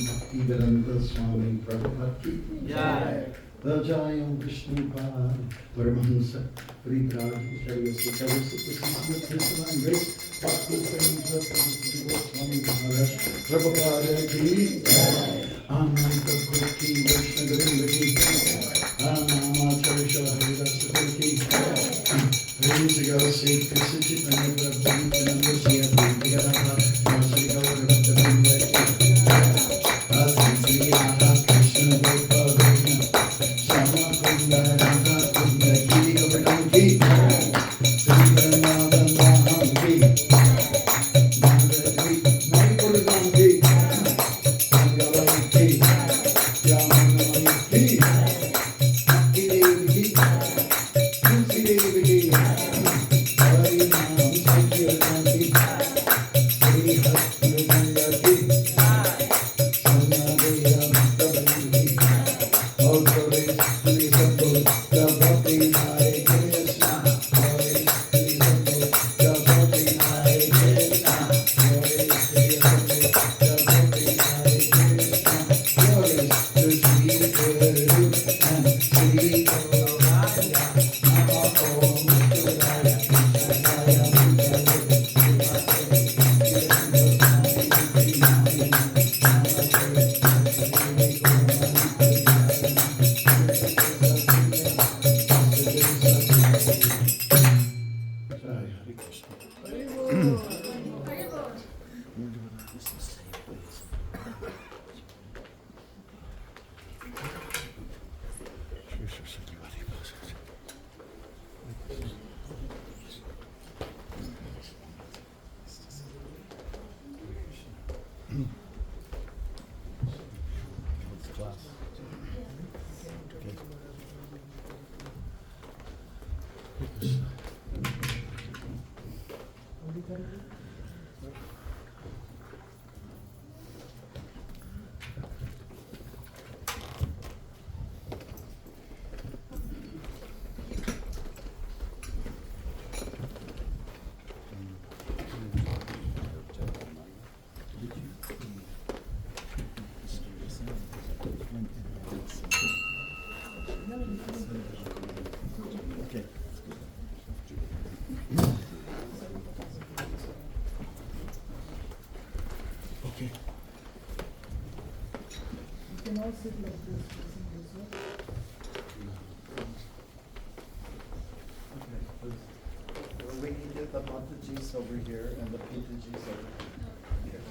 Bhaktimarga Swami Maharaj. Vajayam Vishnu Pad, Paramahansa, Parivraj, Swami Maharaj, Prabhupada ki, Ananta Koti, Vaishnava ki, Anamacharya Haridasa ki, Rinsiga Sikh, Sichit, and Prabhupada, and Lucia, Vigadaha, Masika, Sit like this, facing this way. Okay, we can get the Matajis over here and the Pitajis over here.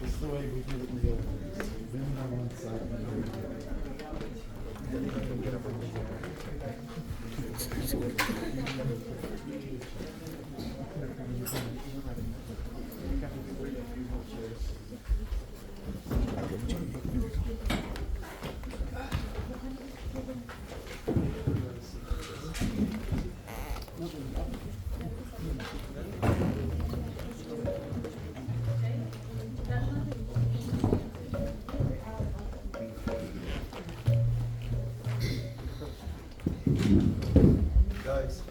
This is the way we do it in the old days. Women on one side and men on the other. Then you can get over guys.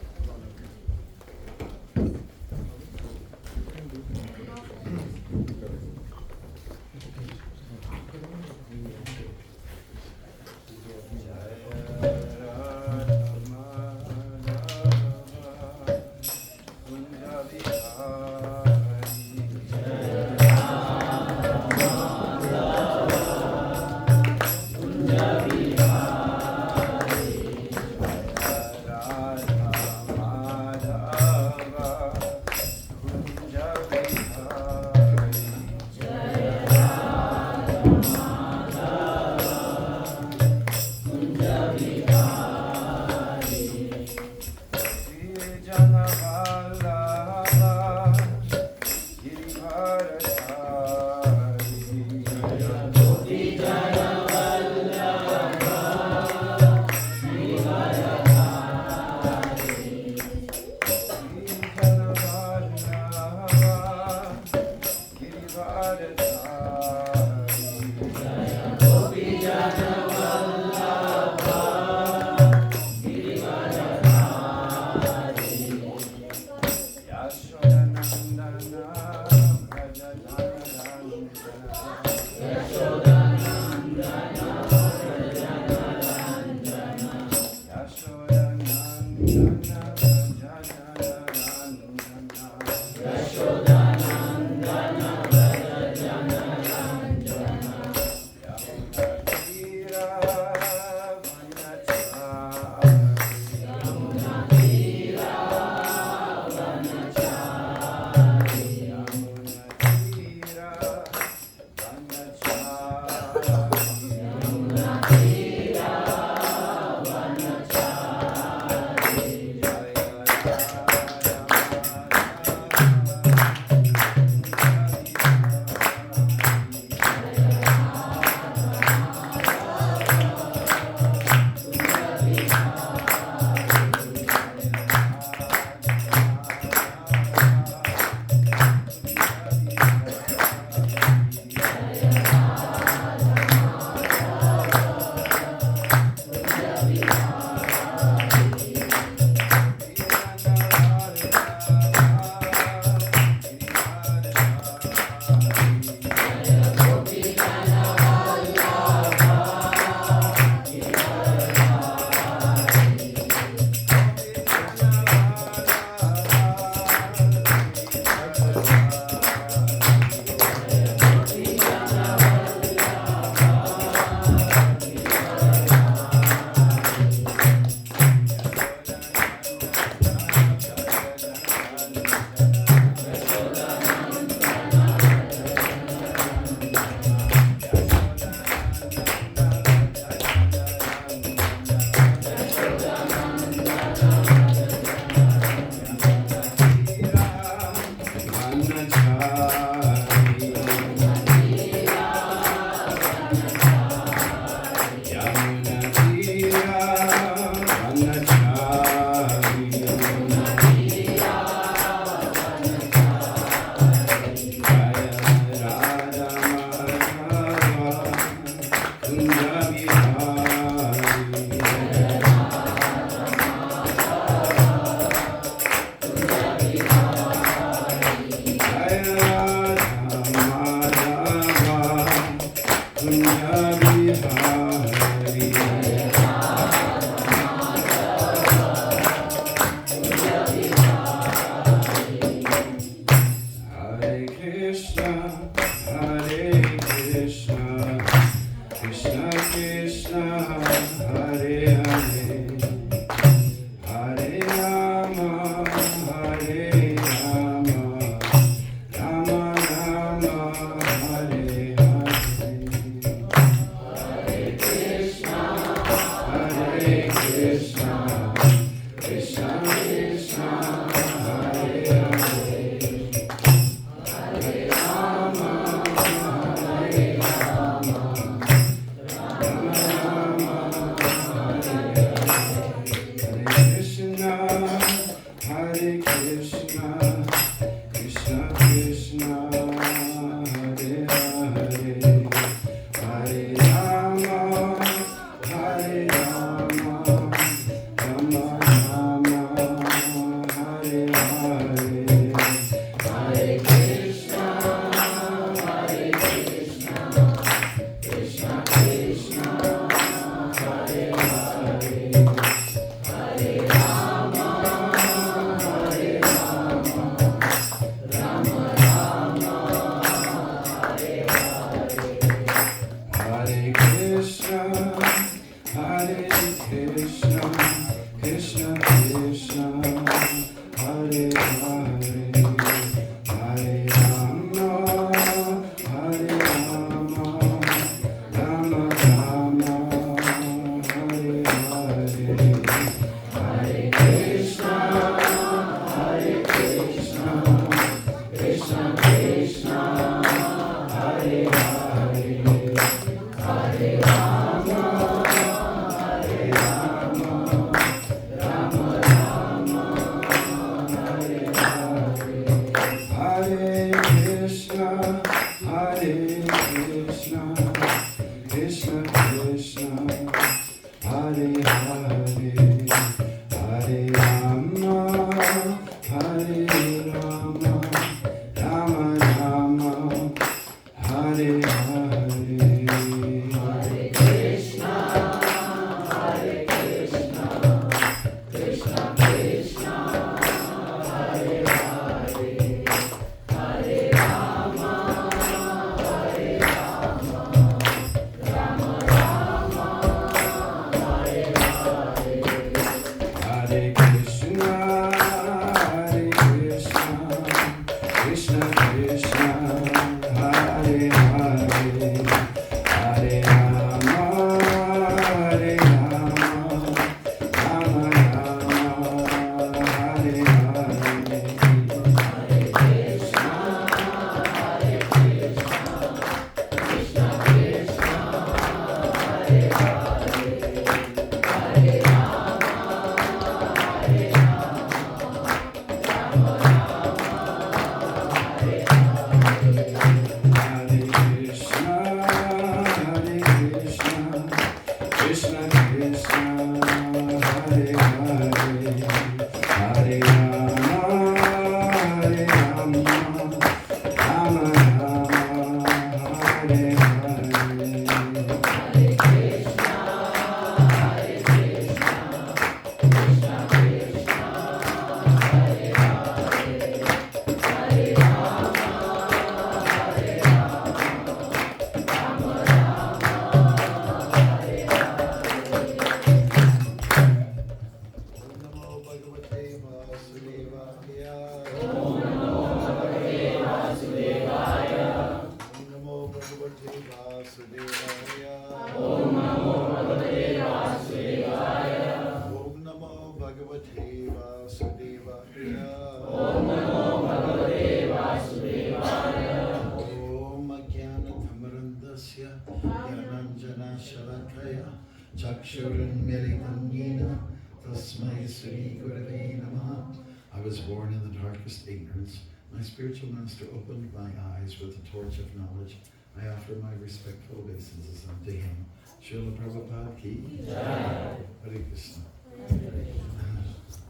Chakshurun Militam Yena Tasmai Sri Gurave Namaha. I was born in the darkest ignorance. My spiritual master opened my eyes with the torch of knowledge. I offer my respectful obeisances unto him. Srila Prabhupada ki Jai. Hare Krishna.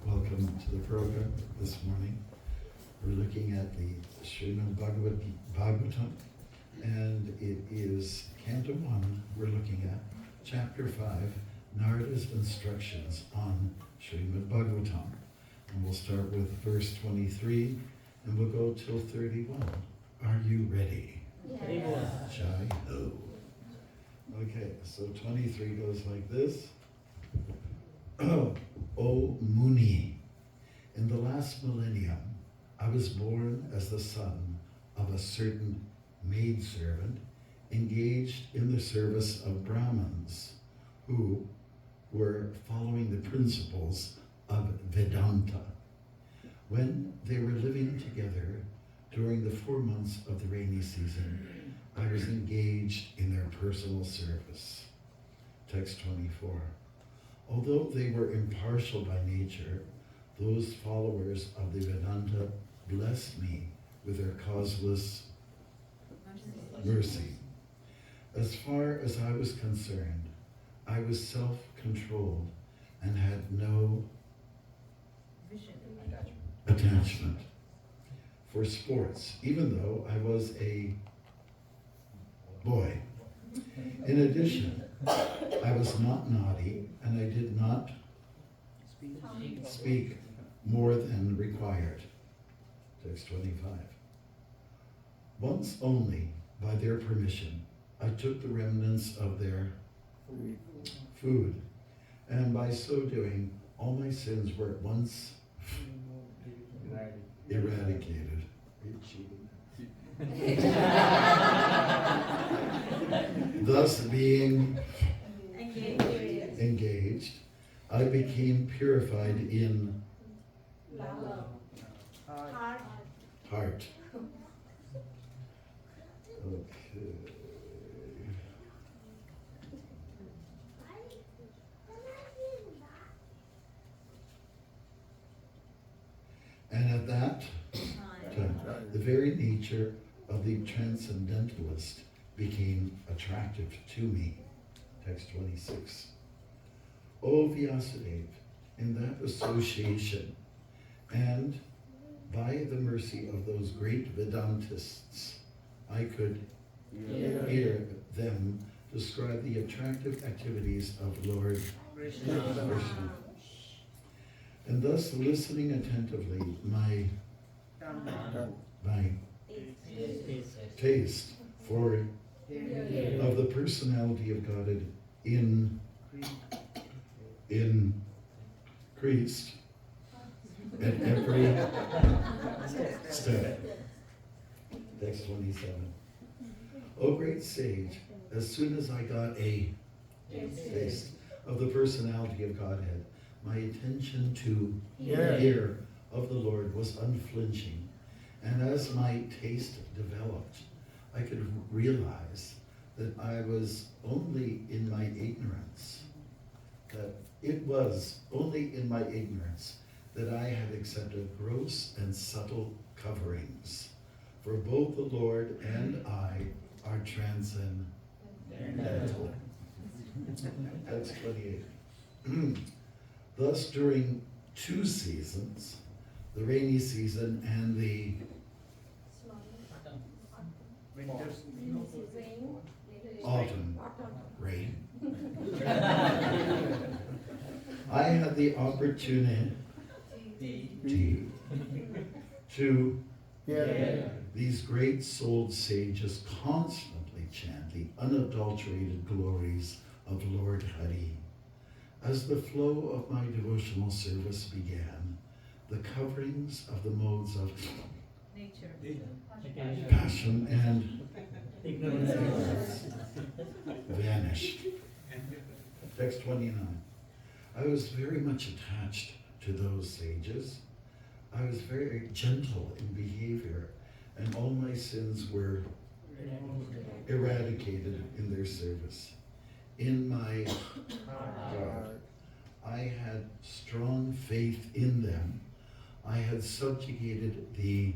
Welcome to the program this morning. We're looking at the Srimad Bhagavatam, and it is Canto 1. We're looking at Chapter 5, Narada's instructions on Srimad Bhagavatam. And we'll start with verse 23, and we'll go till 31. Are you ready? Yes. Jai Ho. Okay, so 23 goes like this. O Muni, in the last millennium, I was born as the son of a certain maidservant engaged in the service of Brahmins who were following the principles of Vedanta. When they were living together during the 4 months of the rainy season, I was engaged in their personal service. Text 24. Although they were impartial by nature, those followers of the Vedanta blessed me with their causeless mercy. As far as I was concerned, I was self-controlled and had no attachment for sports, even though I was a boy. In addition, I was not naughty and I did not speak more than required. Text 25. Once only, by their permission, I took the remnants of their food, and by so doing, all my sins were at once eradicated. Thus, being engaged, I became purified in heart. Okay. And at that time, the very nature of the transcendentalist became attractive to me. Text 26. O Vyasadeva, in that association, and by the mercy of those great Vedantists, I could hear them describe the attractive activities of Lord Krishna. And thus, listening attentively, my taste for of the personality of Godhead increased at every step. Text 27. O great sage, as soon as I got a taste of the personality of Godhead, my attention to hear of the Lord was unflinching. And as my taste developed, I could realize that I was only in my ignorance, that it was only in my ignorance that I had accepted gross and subtle coverings. For both the Lord and I are transcendental. That's 28. Thus, during 2 seasons, the rainy season and the autumn rain, I had the opportunity to hear these great-souled sages constantly chant the unadulterated glories of Lord Hari. As the flow of my devotional service began, the coverings of the modes of passion and ignorance vanished. Text 29. I was very much attached to those sages. I was very gentle in behavior, and all my sins were eradicated in their service. in my heart. I had strong faith in them. I had subjugated the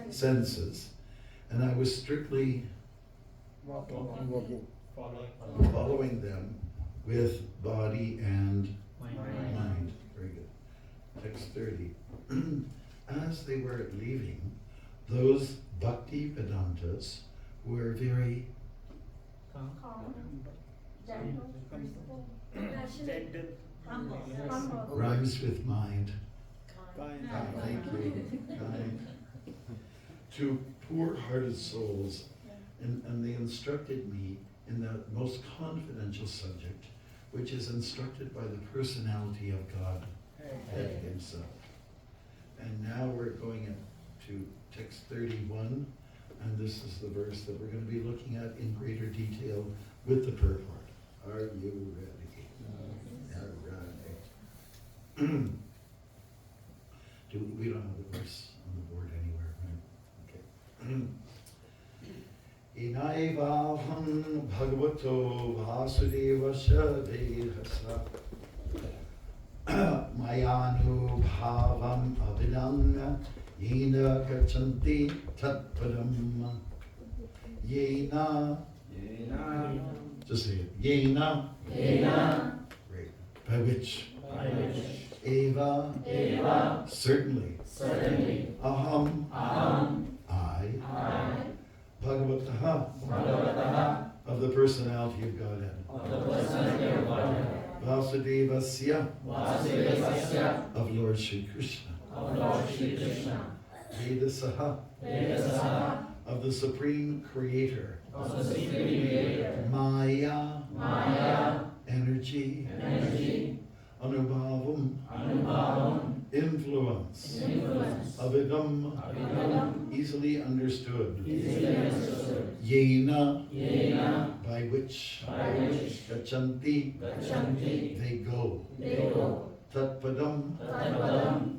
senses, and I was strictly following them with body and mind. Very good. Text 30. As they were leaving, those Bhakti Vedantas were very rhymes with mind. Thank you. Kind. To poor-hearted souls, and they instructed me in the most confidential subject, which is instructed by the personality of God Himself. And now we're going into text 31, and this is the verse that we're going to be looking at in greater detail with the purport. Are you ready? All right. We don't have the verse on the board anywhere, right? Okay. Inaivaham bhagavato vasudevasya dehasa mayanu bhavam avinamya yena kachanti tatpadam yena just say it, yena great, by which eva certainly aham I Bhagavataha of the personality of Godhead. Vasudevasya of Lord Sri Krishna. Vedasaha of the Supreme Creator. Maya energy. Anubhavam influence. Avidam easily understood. Yena by which gachanti they go. Tatpadam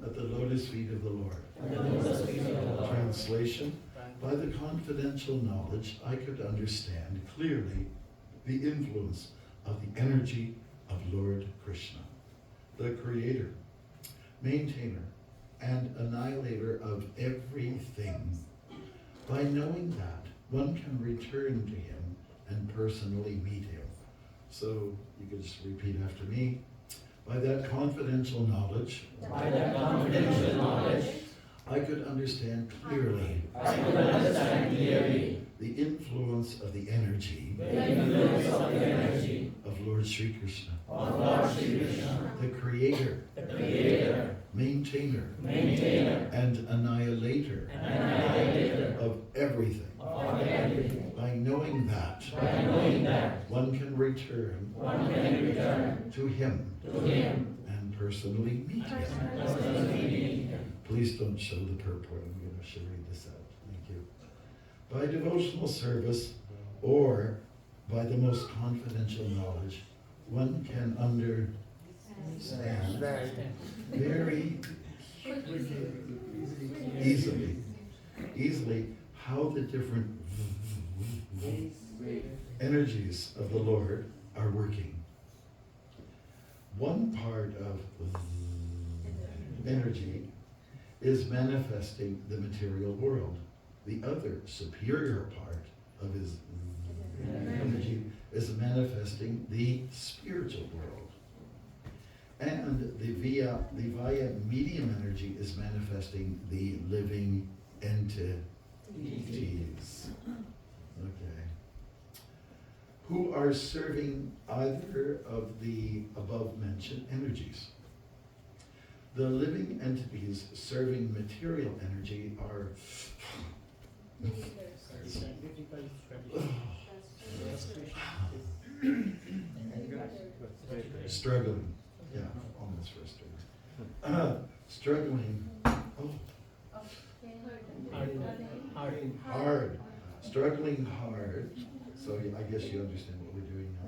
at the lotus feet of the Lord. Translation: by the confidential knowledge I could understand clearly the influence of the energy of Lord Krishna, the Creator, maintainer, and annihilator of everything. By knowing that, one can return to Him and personally meet Him. So you could just repeat after me. By that confidential knowledge, I could understand clearly the influence of the energy of Lord Sri Krishna, the Creator, maintainer, and annihilator of everything. By knowing that, one can return to Him and personally meet Him. Please don't show the purport. I'm going to read this out. Thank you. By devotional service or by the most confidential knowledge, one can understand very easily how the different energies of the Lord are working. One part of energy is manifesting the material world. The other superior part of His energy is manifesting the spiritual world. And the via medium energy is manifesting the living entities. Okay. Who are serving either of the above mentioned energies. The living entities serving material energy are struggling. Yeah, almost frustrated. Struggling. Hard. Struggling hard. So I guess you understand what we're doing now.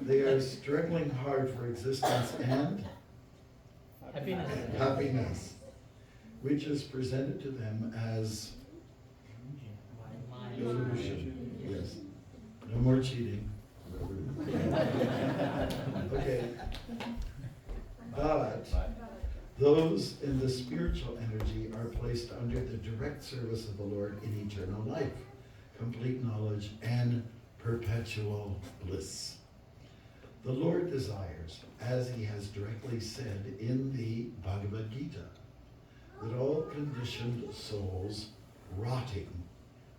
They are struggling hard for existence and happiness, which is presented to them as illusion. Yes. No more cheating. Okay. But those in the spiritual energy are placed under the direct service of the Lord in eternal life, complete knowledge, and perpetual bliss. The Lord desires, as he has directly said in the Bhagavad Gita, that all conditioned souls rotting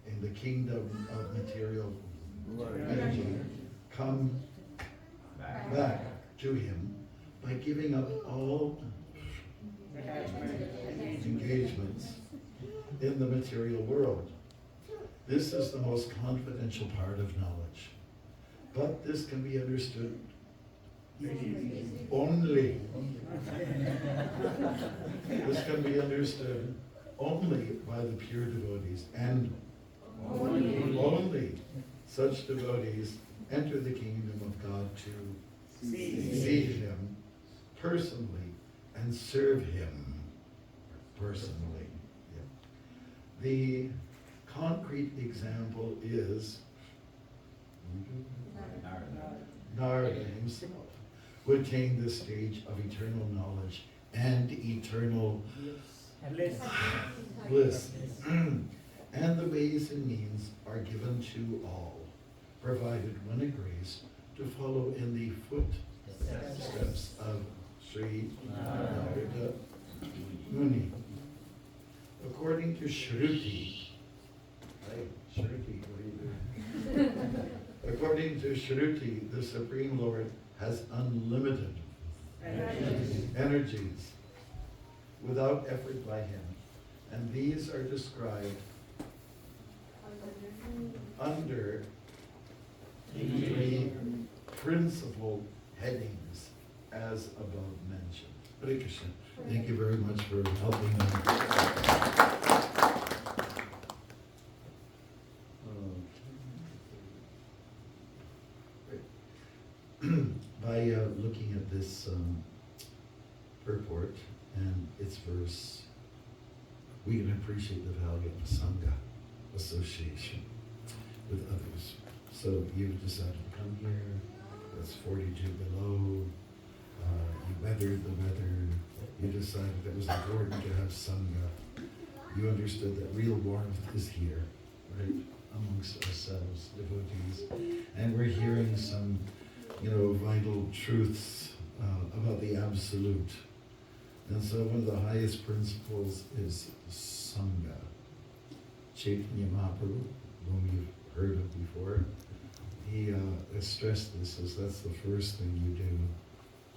in the kingdom of material energy come back to him by giving up all engagements in the material world. This is the most confidential part of knowledge. But this can be understood only. This can be understood only by the pure devotees, and only such devotees enter the kingdom of God to see him personally and serve him personally. Yeah. The concrete example is Narada himself, who attained this stage of eternal knowledge and eternal bliss. And the ways and means are given to all, provided one agrees to follow in the footsteps of Sri Narada Muni. According to Shruti, what are you doing? According to Shruti, the Supreme Lord has unlimited energies without effort by him, and these are described under three principal headings as above mentioned. Hare Krishna. Thank you very much for helping me. By looking at this purport and its verse, we can appreciate the value of Sangha, association with others. So you've decided to come here, it's 42 below, you weathered the weather, you decided it was important to have Sangha. You understood that real warmth is here, right, amongst ourselves, devotees. And we're hearing some, vital truths about the Absolute. And so one of the highest principles is Sangha. Chaitanya Mahaprabhu, whom you've heard of before, he stressed this as that's the first thing you do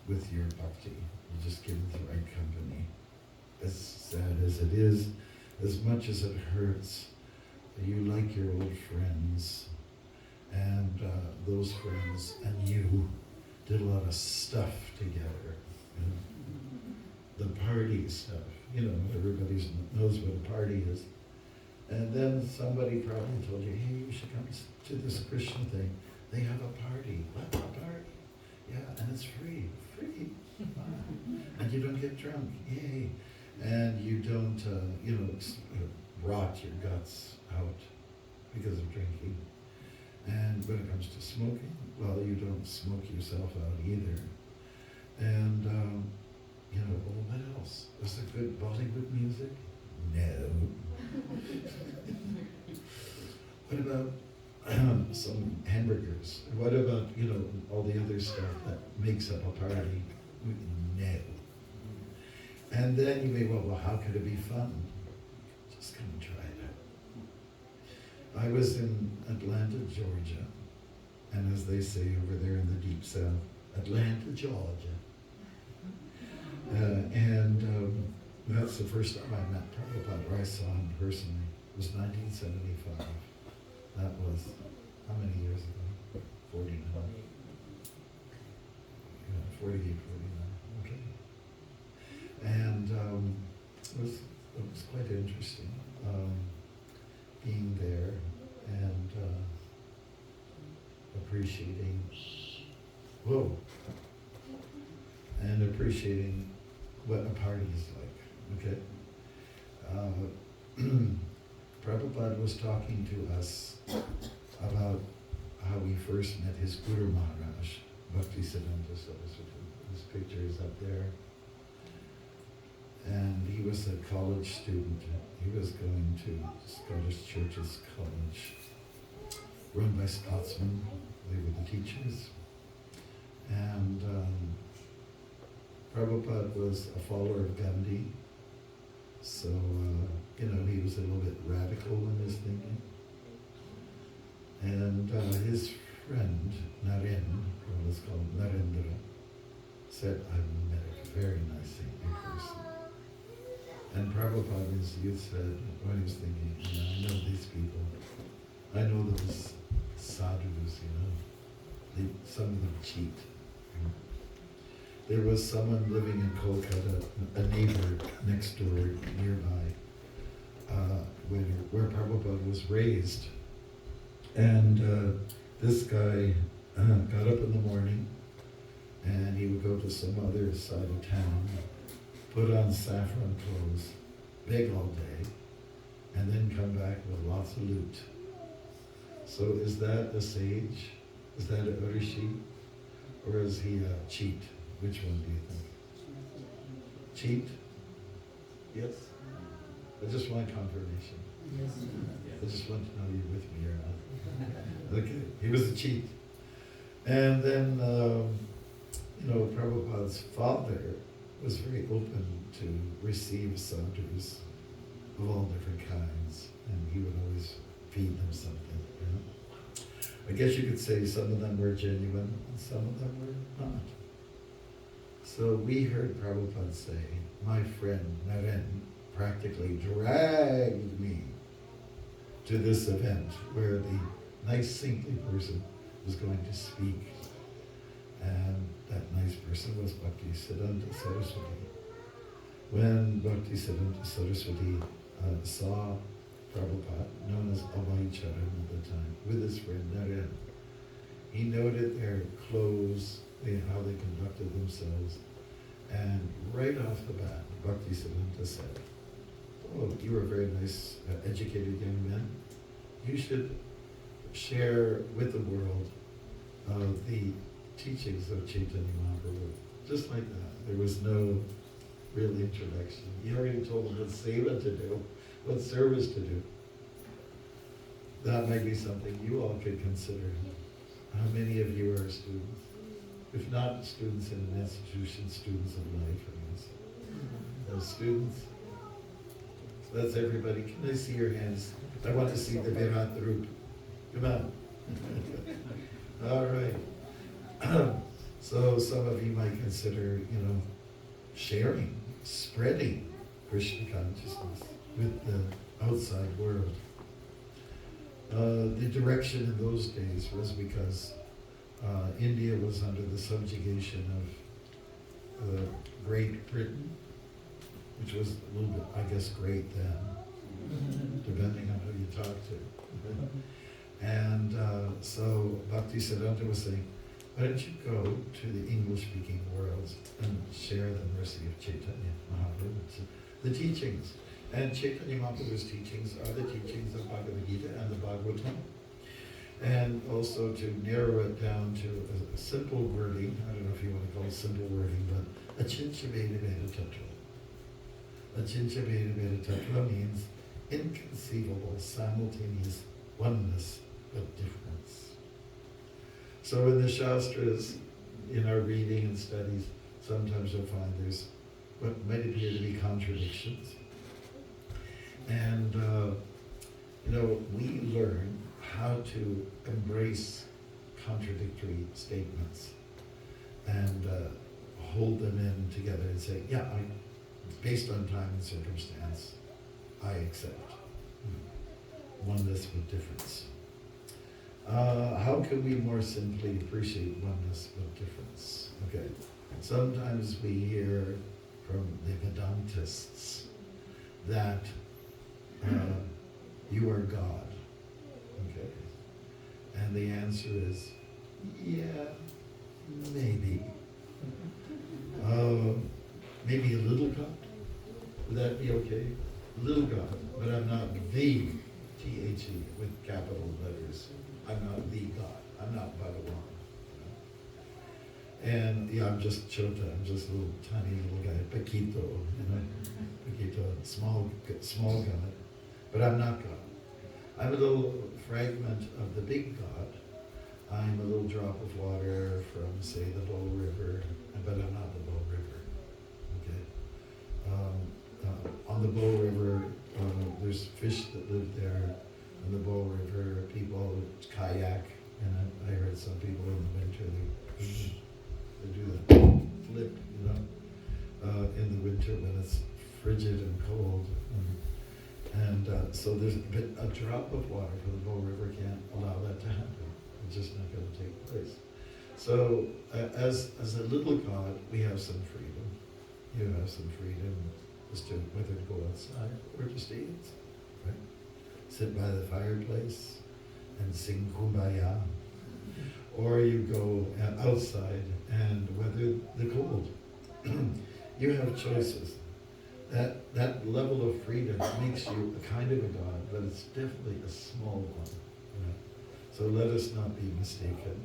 with your bhakti. You just get into the right company. As sad as it is, as much as it hurts, you like your old friends, and those friends and you did a lot of stuff together. The party stuff, everybody knows what a party is. And then somebody probably told you, hey, you should come to this Christian thing. They have a party. What, a party? Yeah, and it's free. And you don't get drunk. Yay. And you don't, rot your guts out because of drinking. And when it comes to smoking, well, you don't smoke yourself out either. And, well, what else? Was there good Bollywood music? No. What about some hamburgers? What about, all the other stuff that makes up a party? No. And then you may, well, how could it be fun? Just come and try it out. I was in Atlanta, Georgia, and as they say over there in the deep south, Atlanta, Georgia. That's the first time I met Prabhupada, or I saw him personally. It was 1975. That was, how many years ago? 49. 48, 49, okay. And it was quite interesting being there and appreciating what a party is like, okay? Prabhupada was talking to us about how he first met his Guru Maharaj, Bhaktisiddhanta Saraswati. His picture is up there. And he was a college student. He was going to Scottish Churches College, run by Scotsmen. They were the teachers. And Prabhupada was a follower of Gandhi. So, he was a little bit radical in his thinking. And his friend, Naren, or let's call him Narendra, said, I've met a very nice saintly person. And Prabhupada in his youth said, when he was thinking, I know these people. I know those sadhus, some of them cheat. There was someone living in Kolkata, a neighbor next door, nearby, where Prabhupada was raised. And this guy got up in the morning, and he would go to some other side of town, put on saffron clothes, beg all day, and then come back with lots of loot. So is that a sage? Is that a rishi? Or is he a cheat? Which one do you think? Cheat? Yes? I just want confirmation. Yes. I just want to know you're with me or not. Okay, he was a cheat. And then, Prabhupada's father was very open to receive sadhus of all different kinds, and he would always feed them something. I guess you could say some of them were genuine and some of them were not. So we heard Prabhupada say, my friend Naren practically dragged me to this event where the nice saintly person was going to speak. And that nice person was Bhaktisiddhanta Saraswati. When Bhaktisiddhanta Saraswati saw Prabhupada, known as Abhaicharan at the time, with his friend Naren, he noted their clothes, how they conducted themselves, and right off the bat, Bhaktisiddhanta said, oh, you are a very nice, educated young man. You should share with the world the teachings of Chaitanya Mahaprabhu. Just like that. There was no real introduction. You already told them what seva to do, what service to do. That might be something you all could consider. How many of you are students? If not students in an institution, students of life, I guess. Those students? So that's everybody. Can I see your hands? I want to see the Virat Rup. Come on. All right. So some of you might consider, sharing, spreading Krishna consciousness with the outside world. The direction in those days was because India was under the subjugation of Great Britain, which was a little bit, I guess, great then, depending on who you talk to. And so Bhaktisiddhanta was saying, why don't you go to the English-speaking worlds and share the mercy of Chaitanya Mahaprabhu, the teachings. And Chaitanya Mahaprabhu's teachings are the teachings of Bhagavad Gita and the Bhagavatam. And also to narrow it down to a simple wording, I don't know if you want to call it simple wording, but Achincha Veda Veda Tattva. Achincha Veda Veda Tattva means inconceivable, simultaneous oneness but difference. So in the Shastras, in our reading and studies, sometimes you'll find there's what might appear to be contradictions. And, we learn how to embrace contradictory statements and hold them in together and say, yeah, based on time and circumstance, I accept oneness with difference. How can we more simply appreciate oneness with difference? Okay, sometimes we hear from the Vedantists that you are God, okay? And the answer is, yeah, maybe. Maybe a little God, would that be okay? A little God, but I'm not the T-H-E, with capital letters. I'm not the God. I'm not Bhagavan. And yeah, I'm just Chota. I'm just a little tiny little guy, Paquito, Paquito, small God. But I'm not God. I'm a little fragment of the big God. I'm a little drop of water from, say, the Bow River, but I'm not the Bow River. Okay. On the Bow River, there's fish that live there. On the Bow River, people kayak, and I heard some people in the winter they do the flip, in the winter when it's frigid and cold. And so there's a drop of water from the Bow River can't allow that to happen. It's just not going to take place. So as a little God, we have some freedom. You have some freedom as to whether to go outside or to stay inside, right? Sit by the fireplace and sing Kumbaya. Or you go outside and weather the cold. You have choices. That level of freedom makes you a kind of a God, but it's definitely a small one. So let us not be mistaken.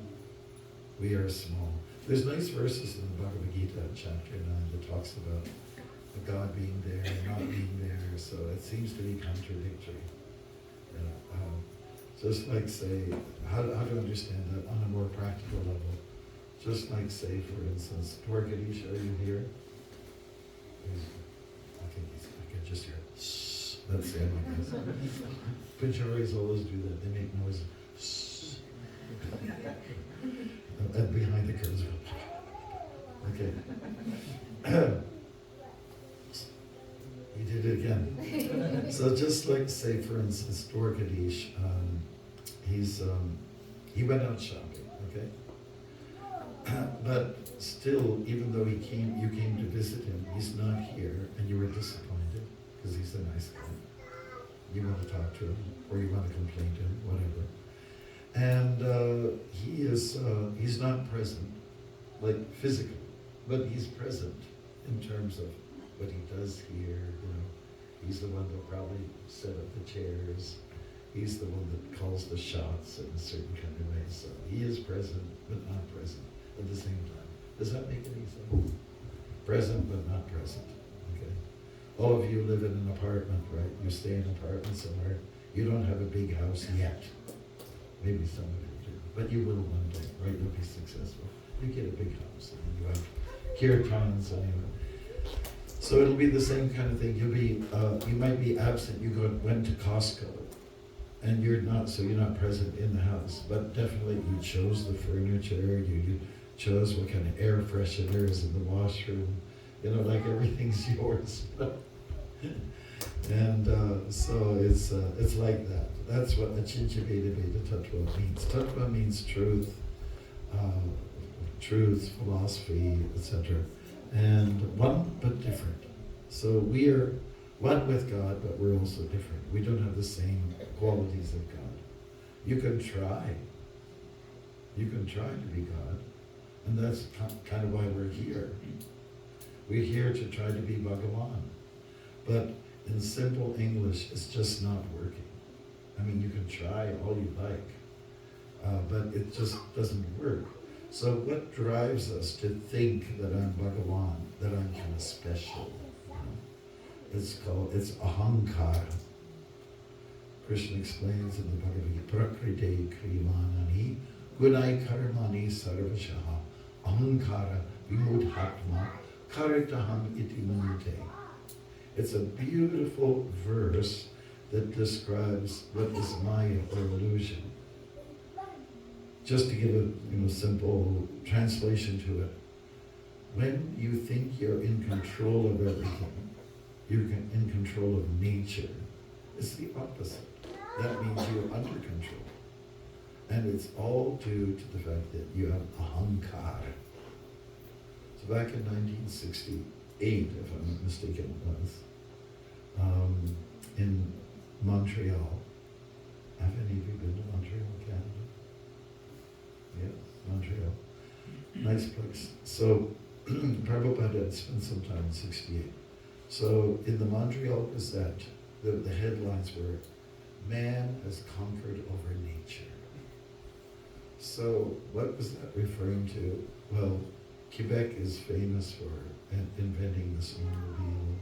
We are small. There's nice verses in the Bhagavad Gita, chapter 9, that talks about the God being there and not being there. So it seems to be contradictory. Just like, say, how to understand that on a more practical level. Just like, say, for instance, Dwarkadish, are you here? I can just hear shh. That's the end, I guess. Pincharis always do that. They make noise. Shh. And behind the curtains. Okay. He did it again. So just like, say, for instance, Dwarkadish, he went out shopping, okay? But still, even though you came to visit him, he's not here, and you were disappointed, because he's a nice guy. You want to talk to him, or you want to complain to him, whatever. And he's not present, like physically, but he's present in terms of what he does here. He's the one that probably set up the chairs. He's the one that calls the shots in a certain kind of way. So he is present, but not present at the same time. Does that make any sense? Present, but not present. Okay. All of you live in an apartment, right? You stay in an apartment somewhere. You don't have a big house yet. Maybe some of you do, but you will one day, right? You'll be successful. You get a big house, and you have kirtans anyway. So it'll be the same kind of thing. You might be absent. You went to Costco, and you're not present in the house. But definitely, you chose the furniture. You chose what kind of air freshener is in the washroom. Like everything's yours. And so it's like that. That's what Achincha Veda Veda Tattva means. Tattva means truth, philosophy, etc. And one but different. So we are one with God, but we're also different. We don't have the same qualities of God. You can try. You can try to be God. And that's kind of why we're here. We're here to try to be Bhagavan. But in simple English, it's just not working. I mean, you can try all you like, but it just doesn't work. So what drives us to think that I'm Bhagavan, that I'm kind of special? It's ahankara. Krishna explains in the Bhagavad Gita, prakrite krivanani gunai karmani sarvashaha ahankara vimudhatma karitaham iti manute. It's a beautiful verse that describes what is Maya or illusion. Just to give a simple translation to it, when you think you're in control of everything, you're in control of nature, it's the opposite. That means you're under control. And it's all due to the fact that you have ahankara. So back in 1968, if I'm not mistaken, it was, in Montreal. Have any of you been to Montreal, Canada? Yeah, Montreal. Nice place. So Prabhupada had spent some time in 68. So in the Montreal Gazette, the headlines were, man has conquered over nature. So what was that referring to? Well, Quebec is famous for inventing the snowmobile,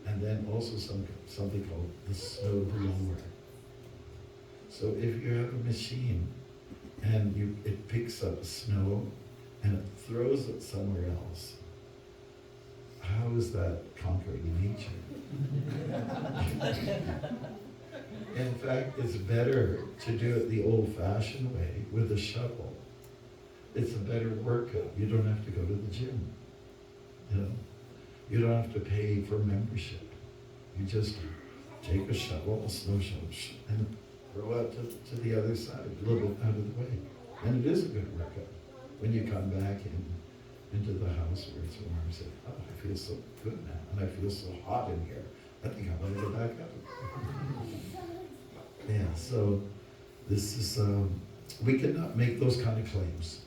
and then also something called the snow blower. So if you have a machine and it picks up snow and it throws it somewhere else, how is that conquering nature? In fact, it's better to do it the old-fashioned way with a shovel. It's a better workout. You don't have to go to the gym. You know, you don't have to pay for membership. You just take a shovel, a snow shovel, and throw out to the other side, a little bit out of the way. And it is a good workout. When you come back into the house where it's warm, you say, oh, I feel so good now, and I feel so hot in here. I think I'm going to go back up. Yeah, so this is, we cannot make those kind of claims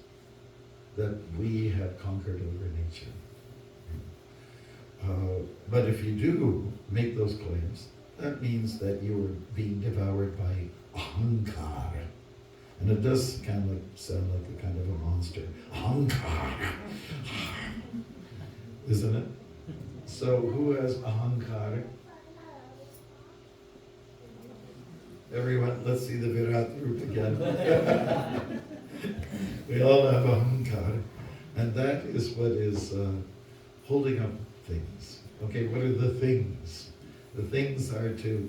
that we have conquered over nature. But if you do make those claims, that means that you are being devoured by ahankar. And it does kind of sound like a kind of a monster. Ahankar. Isn't it? So who has ahankar? Everyone, let's see the Virat group again. We all have ahankar. And that is what is holding up things. Okay, what are the things? The things are to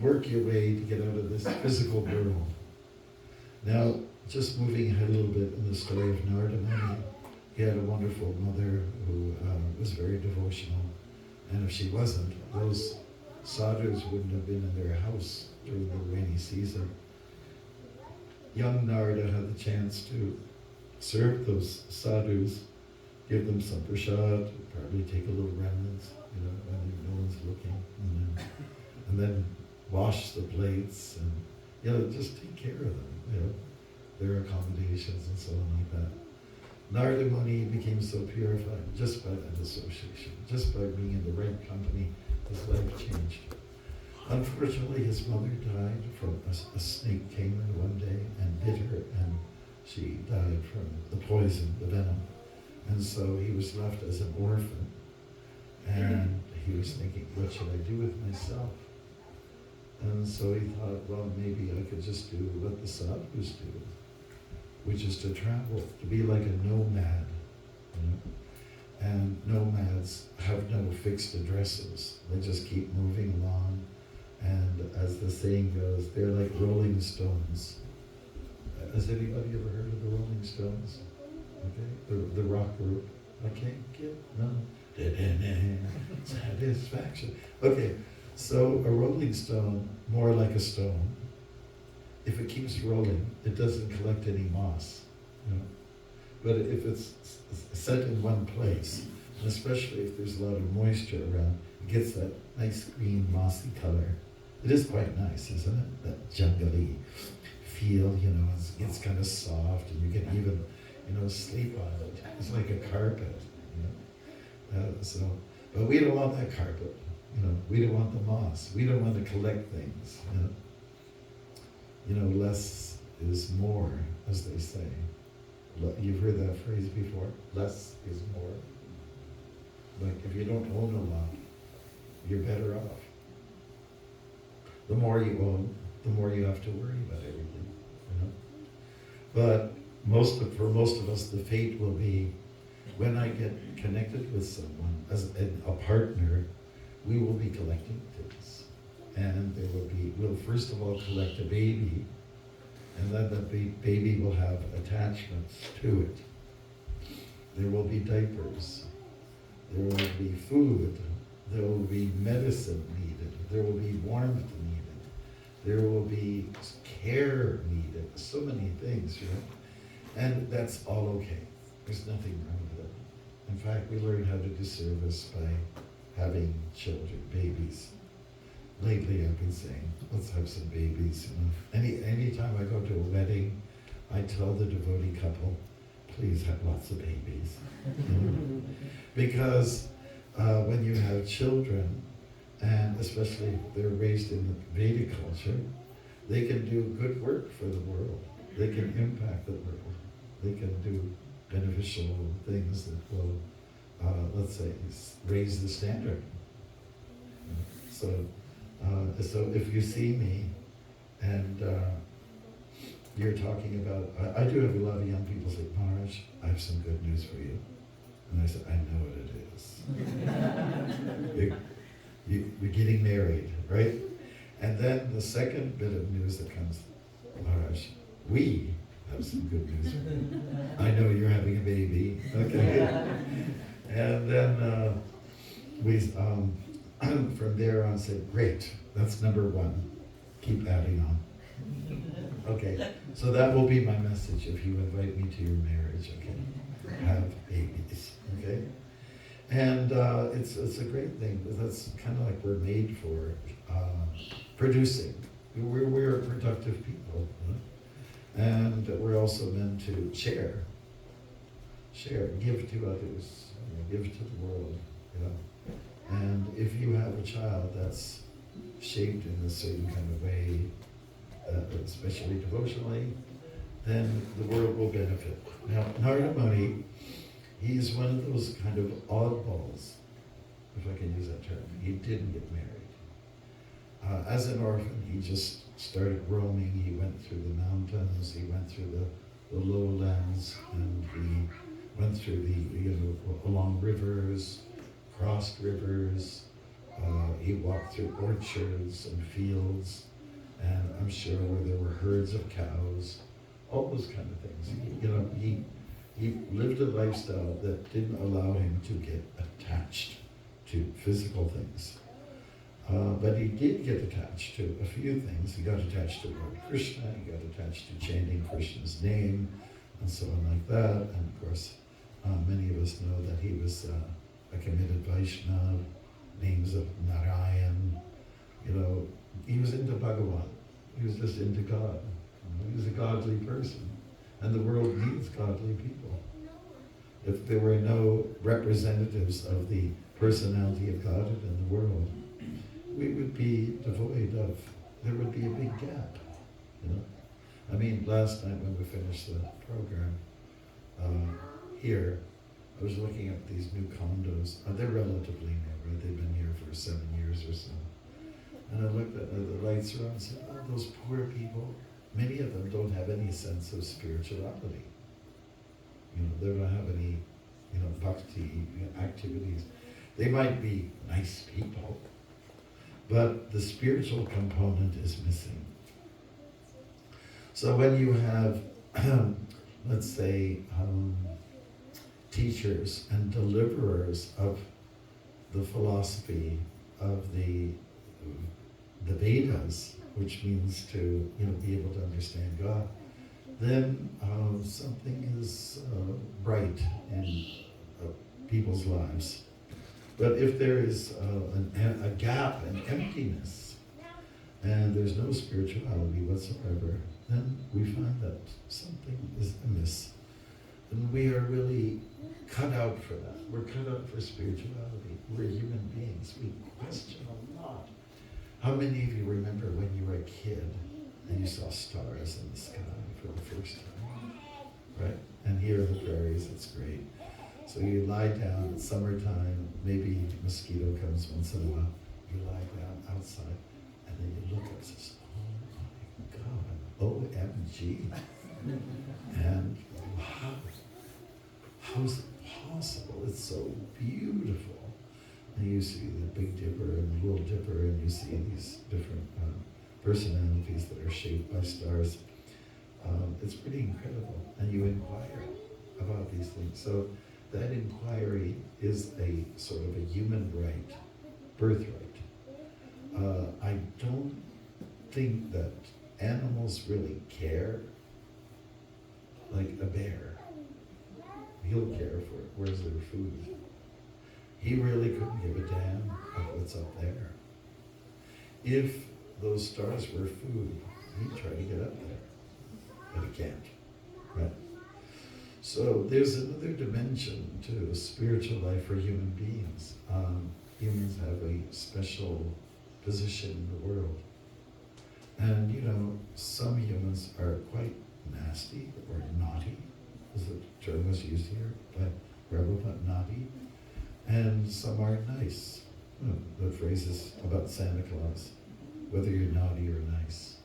work your way to get out of this physical world. Now, just moving ahead a little bit in the story of Narada Muni, he had a wonderful mother who was very devotional. And if she wasn't, those sadhus wouldn't have been in their house during the rainy season. Young Narada had the chance to serve those sadhus, give them some prasad, probably take a little remnants, when no one's looking, and then wash the plates and, just take care of them, their accommodations and so on like that. Narada Muni became so purified just by that association, just by being in the right company, his life changed. Unfortunately, his mother died from a snake came in one day and bit her, and she died from the poison, the venom. And so he was left as an orphan, and he was thinking, what should I do with myself? And so he thought, well, maybe I could just do what the sadhus do, which is to travel, to be like a nomad. And nomads have no fixed addresses. They just keep moving along. And as the saying goes, they're like rolling stones. Has anybody ever heard of the Rolling Stones? Okay, the rock group. I can't get no satisfaction. Okay, so a rolling stone, more like a stone. If it keeps rolling, it doesn't collect any moss. But if it's set in one place, and especially if there's a lot of moisture around, it gets that nice green mossy color. It is quite nice, isn't it? That jungly feel, it's kind of soft, and you can even, sleep on it. It's like a carpet, but we don't want that carpet, we don't want the moss. We don't want to collect things, less is more, as they say. You've heard that phrase before, less is more. Like if you don't own a lot, you're better off. The more you own, the more you have to worry about everything, But for most of us, the fate will be, when I get connected with someone, as a partner, we will be collecting things. And we'll first of all collect a baby, and then the baby will have attachments to it. There will be diapers. There will be food. There will be medicine needed. There will be warmth needed. There will be care needed. So many things, And that's all okay. There's nothing wrong with it. In fact, we learn how to do service by having children, babies. Lately I've been saying, let's have some babies. Anytime I go to a wedding, I tell the devotee couple, please have lots of babies. Because when you have children, and especially if they're raised in the Vedic culture, they can do good work for the world. They can impact the world. They can do beneficial things that will, let's say, raise the standard. So if you see me and you're talking about, I do have a lot of young people say, Maharaj, I have some good news for you. And I said, I know what it is. You're getting married, right? And then the second bit of news that comes, Maharaj, we have some good news for you. I know you're having a baby, okay? And then from there on said, great, that's number one. Keep adding on. Okay, so that will be my message if you invite me to your marriage, okay? Have babies, okay? And it's a great thing, because that's kind of like we're made for producing. We're productive people, and we're also meant to share, give to others, give to the world, And if you have a child that's shaped in a certain kind of way, especially devotionally, then the world will benefit. Now, Narada Muni, he's one of those kind of oddballs, if I can use that term. He didn't get married. As an orphan, he just started roaming. He went through the mountains, he went through the lowlands, and he went through along rivers, crossed rivers. He walked through orchards and fields, and I'm sure where there were herds of cows, all those kind of things. He lived a lifestyle that didn't allow him to get attached to physical things. But he did get attached to a few things. He got attached to Lord Krishna, he got attached to chanting Krishna's name, and so on like that. And of course, many of us know that he was a committed Vaishnava, names of Narayan. He was into Bhagavan. He was just into God. He was a godly person. And the world needs godly people. If there were no representatives of the personality of God in the world, we would be devoid of, there would be a big gap, I mean, last night when we finished the program here, I was looking at these new condos. They're relatively new, right? They've been here for 7 years or so. And I looked at the lights around and said, oh, those poor people, many of them don't have any sense of spirituality. They don't have any, bhakti activities. They might be nice people, but the spiritual component is missing. So when you have, let's say, teachers and deliverers of the philosophy of the Vedas, which means to be able to understand God, then something is bright in people's lives. But if there is a gap, an emptiness, and there's no spirituality whatsoever, then we find that something is amiss. And we are really cut out for that. We're cut out for spirituality. We're human beings. We question a lot. How many of you remember when you were a kid and you saw stars in the sky for the first time? Right? And here in the prairies, it's great. So you lie down, it's summertime, maybe a mosquito comes once in a while. You lie down outside, and then you look up and say, oh my God, OMG. And wow, how's it possible? It's so beautiful. And you see the Big Dipper and the Little Dipper, and you see these different personalities that are shaped by stars. It's pretty incredible. And you inquire about these things. So that inquiry is a sort of a human right, birthright. I don't think that animals really care. Like a bear, he'll care for it. Where's their food? He really couldn't give a damn about what's up there. If those stars were food, he'd try to get up there, but he can't, right? So there's another dimension to a spiritual life for human beings. humans have a special position in the world. And some humans are quite nasty or naughty, as the term was used here by Prabhupada, naughty, and some are nice. The phrase is about Santa Claus, whether you're naughty or nice.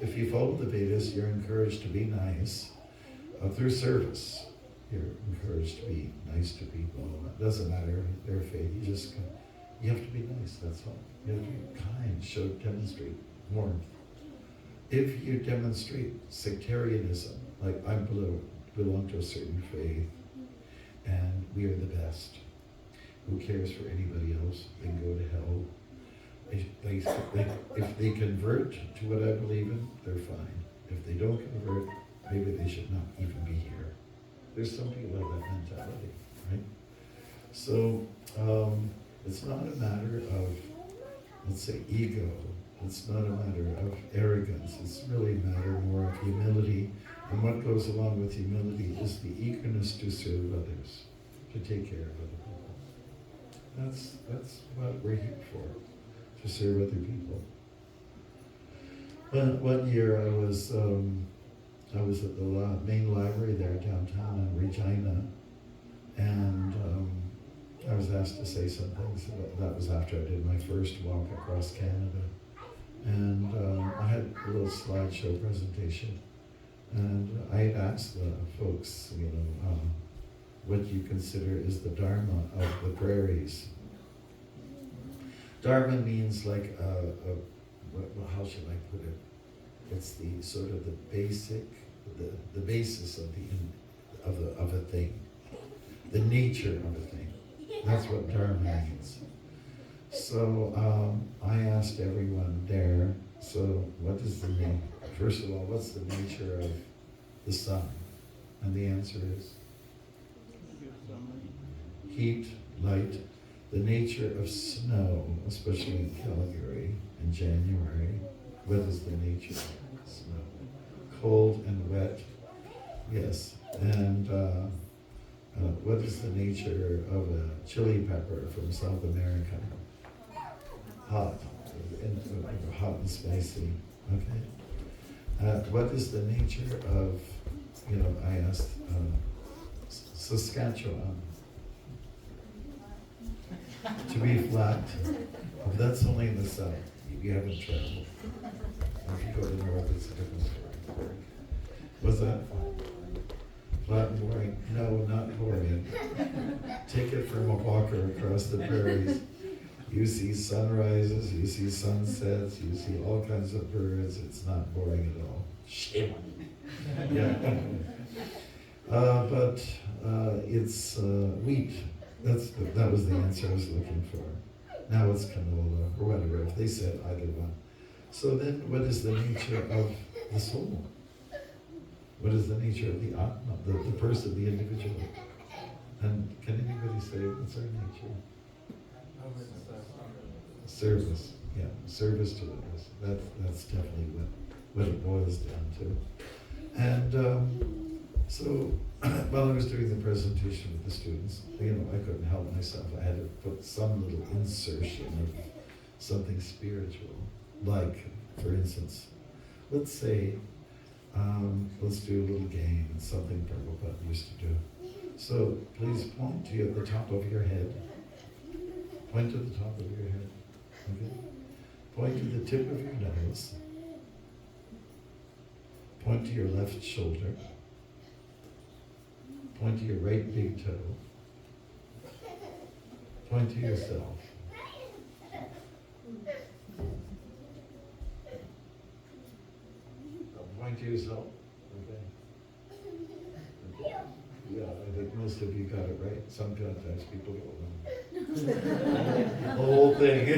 If you follow the Vedas, you're encouraged to be nice through service. You're encouraged to be nice to people. It doesn't matter their faith. You have to be nice, that's all. You have to be kind, demonstrate warmth. If you demonstrate sectarianism, like I belong to a certain faith, and we are the best, who cares for anybody else? They can go to hell. If they convert to what I believe in, they're fine. If they don't convert, maybe they should not even be here. There's some people who have that mentality, right? So it's not a matter of, let's say, ego. It's not a matter of arrogance. It's really a matter more of humility. And what goes along with humility is the eagerness to serve others, to take care of other people. That's what we're here for, to serve other people. One year I was at the main library there downtown in Regina, and I was asked to say some things. That was after I did my first walk across Canada. And I had a little slideshow presentation. And I had asked the folks, what you consider is the Dharma of the prairies. Dharma means like, how should I put it? It's the sort of the basic, the basis of a thing, the nature of a thing. That's what Dharma means. So I asked everyone there, so what is the name? First of all, what's the nature of the sun? And the answer is heat, light. The nature of snow, especially in Calgary in January. What is the nature of snow? Cold and wet, yes. And what is the nature of a chili pepper from South America? Hot and spicy, okay. What is the nature of, I asked Saskatchewan to be flat. If that's only in the south, you haven't traveled. If you go to the north, it's a different story. Was that flat and boring? No, not boring. Take it from a walker across the prairies. You see sunrises, you see sunsets, you see all kinds of birds. It's not boring at all. Shame on you. Yeah. But it's wheat. That was the answer I was looking for. Now it's canola or whatever, if they said either one. So then what is the nature of the soul? What is the nature of the Atma, the person, the individual? And can anybody say what's our nature? Service, yeah, service to others. That's definitely what it boils down to. And so while I was doing the presentation with the students, I couldn't help myself. I had to put some little insertion of something spiritual. Like, for instance, let's say, let's do a little game. It's something Prabhupada used to do. So please point to the top of your head. Point to the top of your head. Okay? Point to the tip of your nose. Point to your left shoulder. Point to your right big toe. Point to yourself. Point to yourself. Okay. Yeah, I think most of you got it right. Sometimes people go wrong. The whole thing.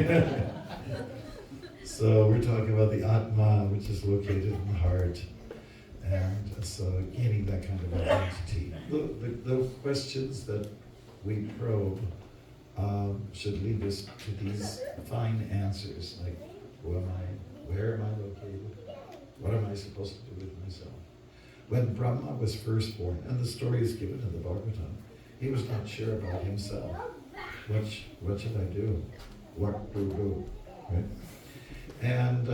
So we're talking about the Atma, which is located in the heart. And so gaining that kind of identity. The questions that we probe should lead us to these fine answers, like who am I? Where am I located? What am I supposed to do with myself? When Brahma was first born, and the story is given in the Bhagavatam, He was not sure about himself. What should I do? What do? Right? And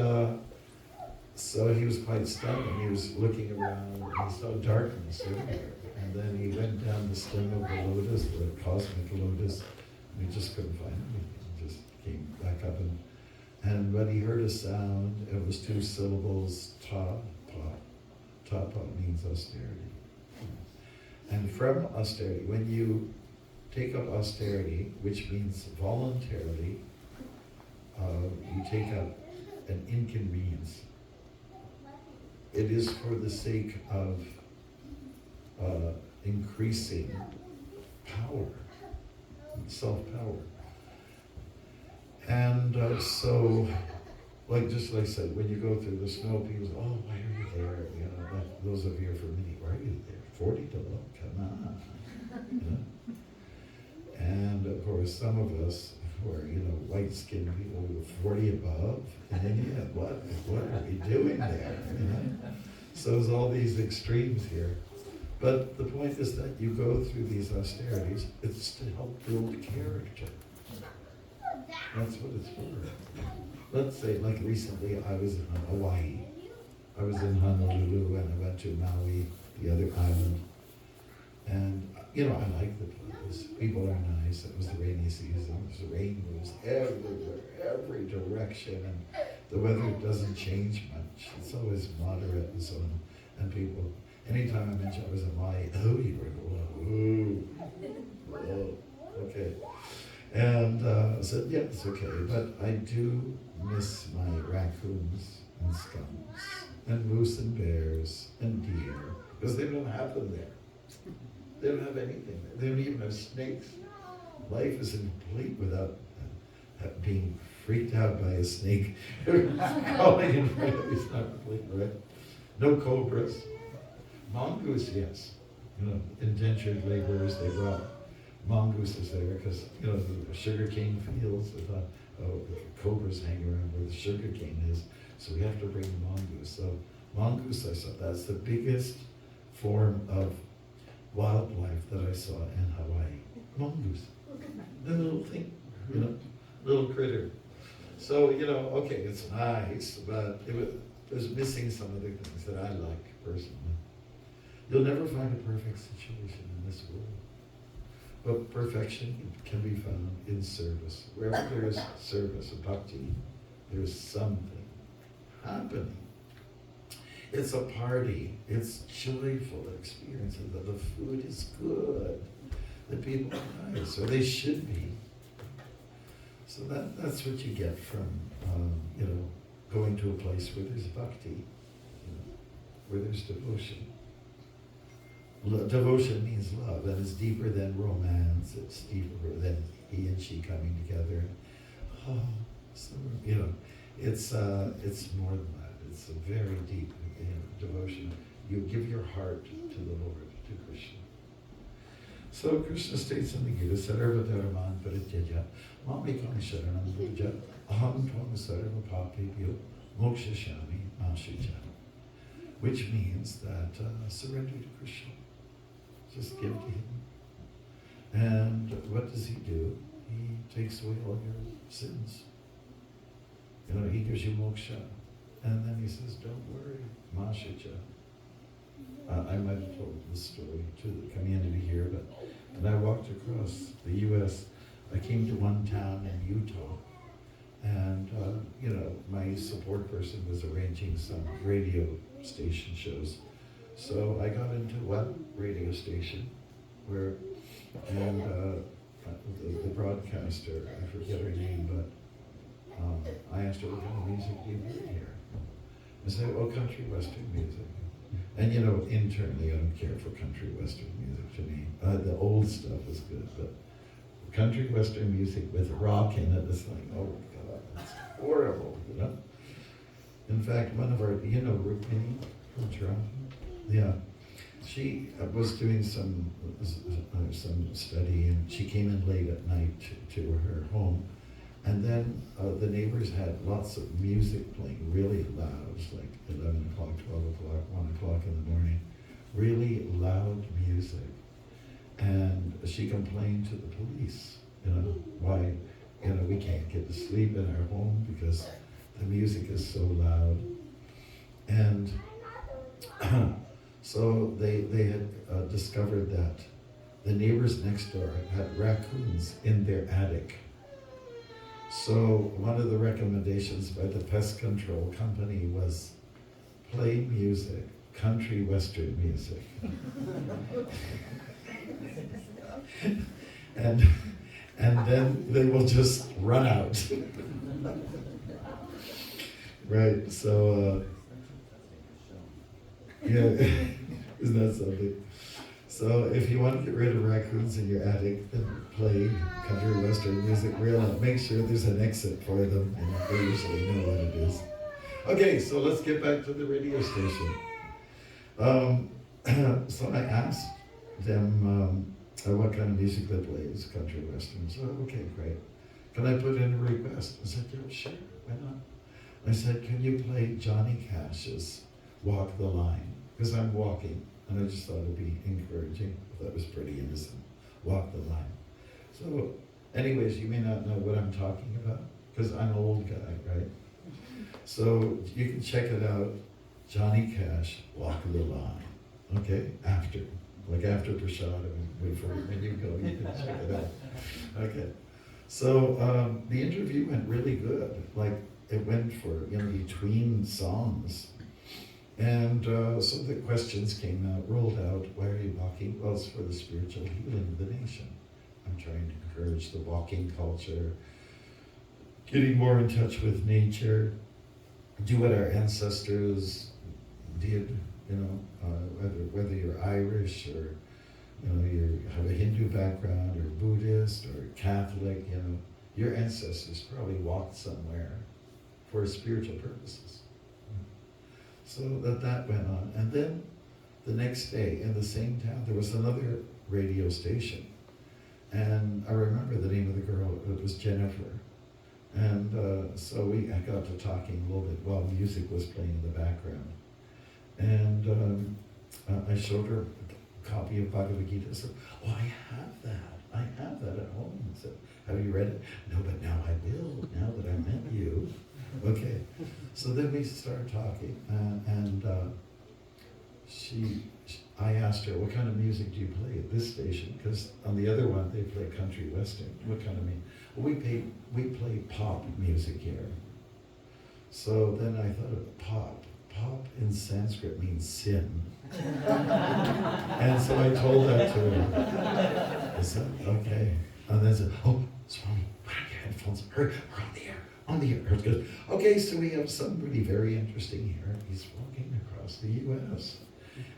so he was quite stunned, and he was looking around, and he saw darkness everywhere. And then he went down the stem of the lotus, the cosmic lotus, and he just couldn't find anything. He just came back up, and when he heard a sound, it was 2 syllables, ta, pa. Ta, pa means austerity. And from austerity, when you take up austerity, which means voluntarily, you take up an inconvenience. It is for the sake of increasing power, self-power. And so, just like I said, when you go through the snow, people say, oh, why are you there? You know, those of you are from me, why are you there? 40 to low, come on. You know? And of course, some of us who are, white-skinned people who are 40 above, and then what are we doing there? You know? So there's all these extremes here. But the point is that you go through these austerities, it's to help build character. That's what it's for. Let's say, like recently, I was in Hawaii. I was in Honolulu, and I went to Maui, the other island. And, I like the place. People are nice. It was the rainy season. There's rainbows everywhere, every direction. And the weather doesn't change much. It's always moderate and so on. And people, anytime I mention I was in Hawaii, oh, you were whoa, okay. And I said, yeah, it's okay. But I do miss my raccoons and skunks and moose and bears and deer, because they don't have them there. They don't have anything there. They don't even have snakes. Life is incomplete without being freaked out by a snake crawling in front of you. It's not complete, right? No cobras. Mongoose, yes. Indentured laborers, they brought mongooses there because, the sugarcane fields, they thought, oh, the cobras hang around where the sugarcane is, so we have to bring mongoose. So mongoose, I saw, that's the biggest form of wildlife that I saw in Hawaii. Mongoose. The little thing, little critter. So, okay, it's nice, but it was missing some of the things that I like personally. You'll never find a perfect situation in this world. But perfection can be found in service. Wherever there is service, bhakti, there is something happening. It's a party. It's joyful experiences. The food is good. The people are nice, or they should be. So that's what you get from, going to a place where there's bhakti, where there's devotion. Devotion means love, and it's deeper than romance. It's deeper than he and she coming together. It's more than that. It's a very deep devotion. You give your heart to the Lord, to Krishna. So Krishna states in the Gita, Sarva Dharman Parityaja, Mamikam Sharanam Bhuja, Aham Tvam Sarva Papibhyo, Mokshashami Mashuja. Which means that surrender to Krishna. Just give to him. And what does he do? He takes away all your sins. He gives you moksha. And then he says, don't worry, Mashuja. I might have told this story to the community here, but when I walked across the U.S., I came to one town in Utah, and my support person was arranging some radio station shows. So I got into one radio station and the broadcaster, I forget her name, but I asked her, what kind of music do you hear here? I said, oh, country western music. And internally I don't care for country western music to me. The old stuff is good, but country western music with rock in it is like, oh my God, that's horrible, In fact, one of our, Rukmini from Toronto? Yeah. She was doing some study, and she came in late at night to her home. And then the neighbors had lots of music playing really loud. It was like 11 o'clock, 12 o'clock, 1 o'clock in the morning. Really loud music. And she complained to the police, why, we can't get to sleep in our home because the music is so loud. And so they had discovered that the neighbors next door had raccoons in their attic. So one of the recommendations by the pest control company was play music, country western music. and then they will just run out. Right, so yeah, isn't that something? So if you want to get rid of raccoons in your attic, then play country western music real loud. Make sure there's an exit for them, and they usually know what it is. Okay, so let's get back to the radio station. So I asked them what kind of music they play. It's country western. So okay, great. Can I put in a request? I said, yeah, sure, why not? I said, can you play Johnny Cash's Walk the Line? Because I'm walking, and I just thought it'd be encouraging. That was pretty innocent. Walk the line. So, anyways, you may not know what I'm talking about, because I'm an old guy, right? So, you can check it out, Johnny Cash, Walk the Line. Okay? After Prashad, before when you go, you can check it out. Okay. So, the interview went really good. Like, it went for, between songs. And so the questions came out, rolled out. Why are you walking? Well, it's for the spiritual healing of the nation. I'm trying to encourage the walking culture, getting more in touch with nature, do what our ancestors did, whether you're Irish or, you have a Hindu background or Buddhist or Catholic, your ancestors probably walked somewhere for spiritual purposes. So that went on. And then the next day in the same town, there was another radio station. And I remember the name of the girl, it was Jennifer. And so I got to talking a little bit while music was playing in the background. And I showed her a copy of Bhagavad Gita. I said, oh, I have that at home. I said, have you read it? No, but now I will, now that I met you. Okay, so then we started talking, and I asked her, what kind of music do you play at this station? Because on the other one, they play country western. What kind of music? Well, we play pop music here. So then I thought of pop. Pop in Sanskrit means sin. And so I told that to her. I said, okay. And then I said, oh, Swami, put on your headphones. Hurry, we're on the air. On the air. Goes, okay, so we have somebody very interesting here. He's walking across the U.S.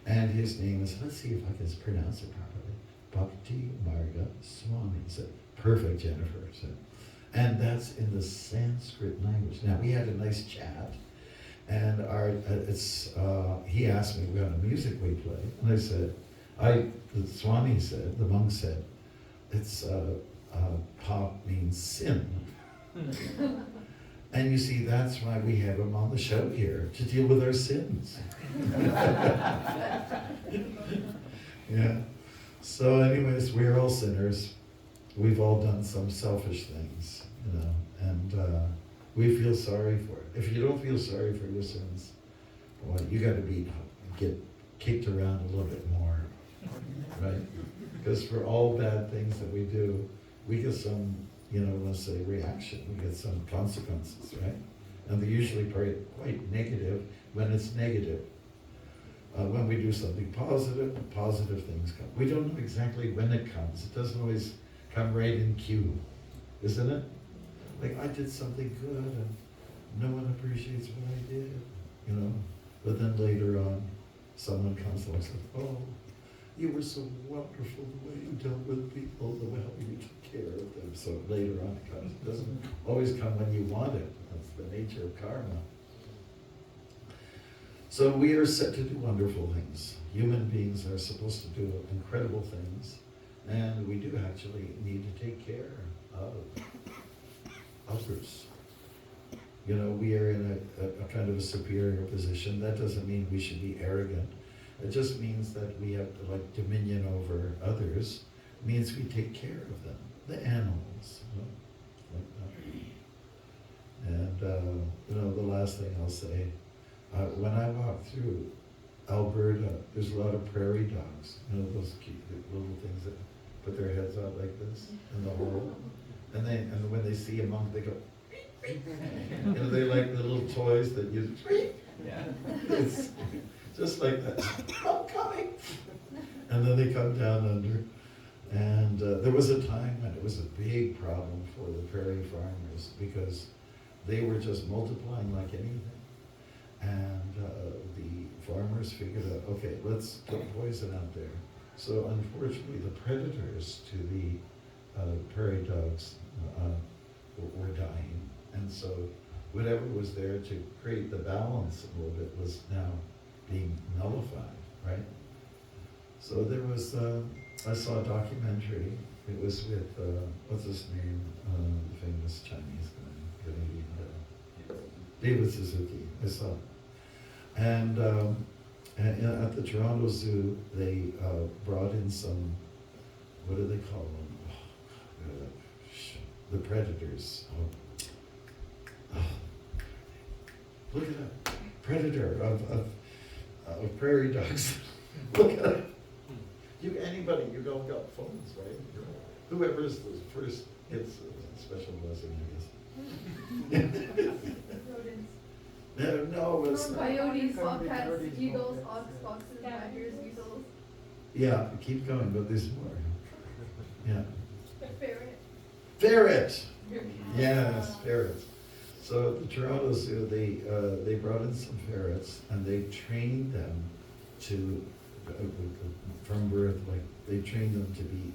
And his name is, let's see if I can pronounce it properly, Bhaktimarga Swami. I said, perfect, Jennifer. I said, and that's in the Sanskrit language. Now, we had a nice chat, and he asked me what kind of music we play. And I said, the Swami said, the monk said, it's pop means sin. And you see, that's why we have him on the show here, to deal with our sins. Yeah. So anyways, we're all sinners. We've all done some selfish things, and we feel sorry for it. If you don't feel sorry for your sins, well, you got to get kicked around a little bit more, right? Because for all bad things that we do, we get some, let's say reaction, we get some consequences, right? And they're usually quite negative when it's negative. When we do something positive things come. We don't know exactly when it comes. It doesn't always come right in cue, isn't it? Like, I did something good and no one appreciates what I did, But then later on, someone comes along and says, oh, you were so wonderful the way you dealt with people, the way you took care of them. So later on it comes. It doesn't always come when you want it. That's the nature of karma. So we are set to do wonderful things. Human beings are supposed to do incredible things, and we do actually need to take care of others. We are in a kind of a superior position. That doesn't mean we should be arrogant. It just means that we have dominion over others, means we take care of them, the animals, like that. And the last thing I'll say, when I walk through Alberta, there's a lot of prairie dogs. Those cute little things that put their heads out like this in the hole. And when they see a monk, they go. They like the little toys that you. Yeah. It's just like that. I'm coming. And then they come down under. And there was a time when it was a big problem for the prairie farmers because they were just multiplying like anything. And the farmers figured out, okay, let's put poison out there. So unfortunately, the predators to the prairie dogs were dying. And so whatever was there to create the balance a little bit was now being nullified, right? So there was, I saw a documentary. It was with, what's his name? The famous Chinese guy, Canadian guy. David Suzuki, I saw it. And at the Toronto Zoo, they brought in some, what do they call them? The predators. Look at that. Predator of prairie dogs. Look at it. Anybody, you all got phones, right? Whoever's the first gets a special blessing, I guess. No, it's not. Coyotes, bobcats, eagles, ox, foxes, badgers, weasels. Yeah, keep going, but there's more. Yeah. Ferret. Ferret! Yes, ferrets. So at the Toronto Zoo, they brought in some ferrets and they trained them to, from birth, like they trained them to be,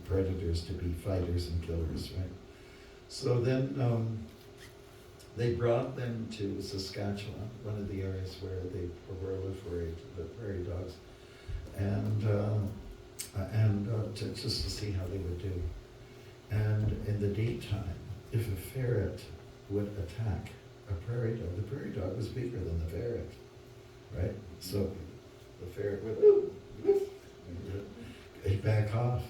predators, to be fighters and killers, right? So then they brought them to Saskatchewan, one of the areas where they proliferate the prairie dogs, and just to see how they would do. And in the daytime, if a ferret would attack a prairie dog, the prairie dog was bigger than the ferret, right? So the ferret would he'd back off.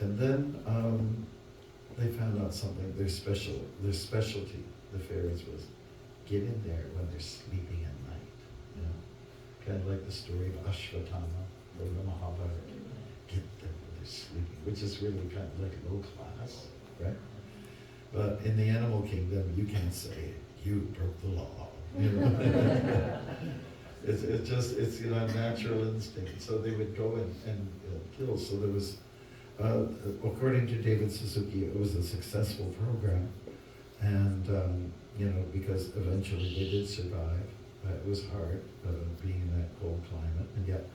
And then they found out something, their specialty, the ferrets, was get in there when they're sleeping at night, kind of like the story of Ashwatthama from the Mahabharata. Get them when they're sleeping, which is really kind of like low class, right? But in the animal kingdom, you can't say, you broke the law. It's natural instinct. So they would go and kill. So there was, according to David Suzuki, it was a successful program. And, because eventually they did survive. It was hard being in that cold climate. And yet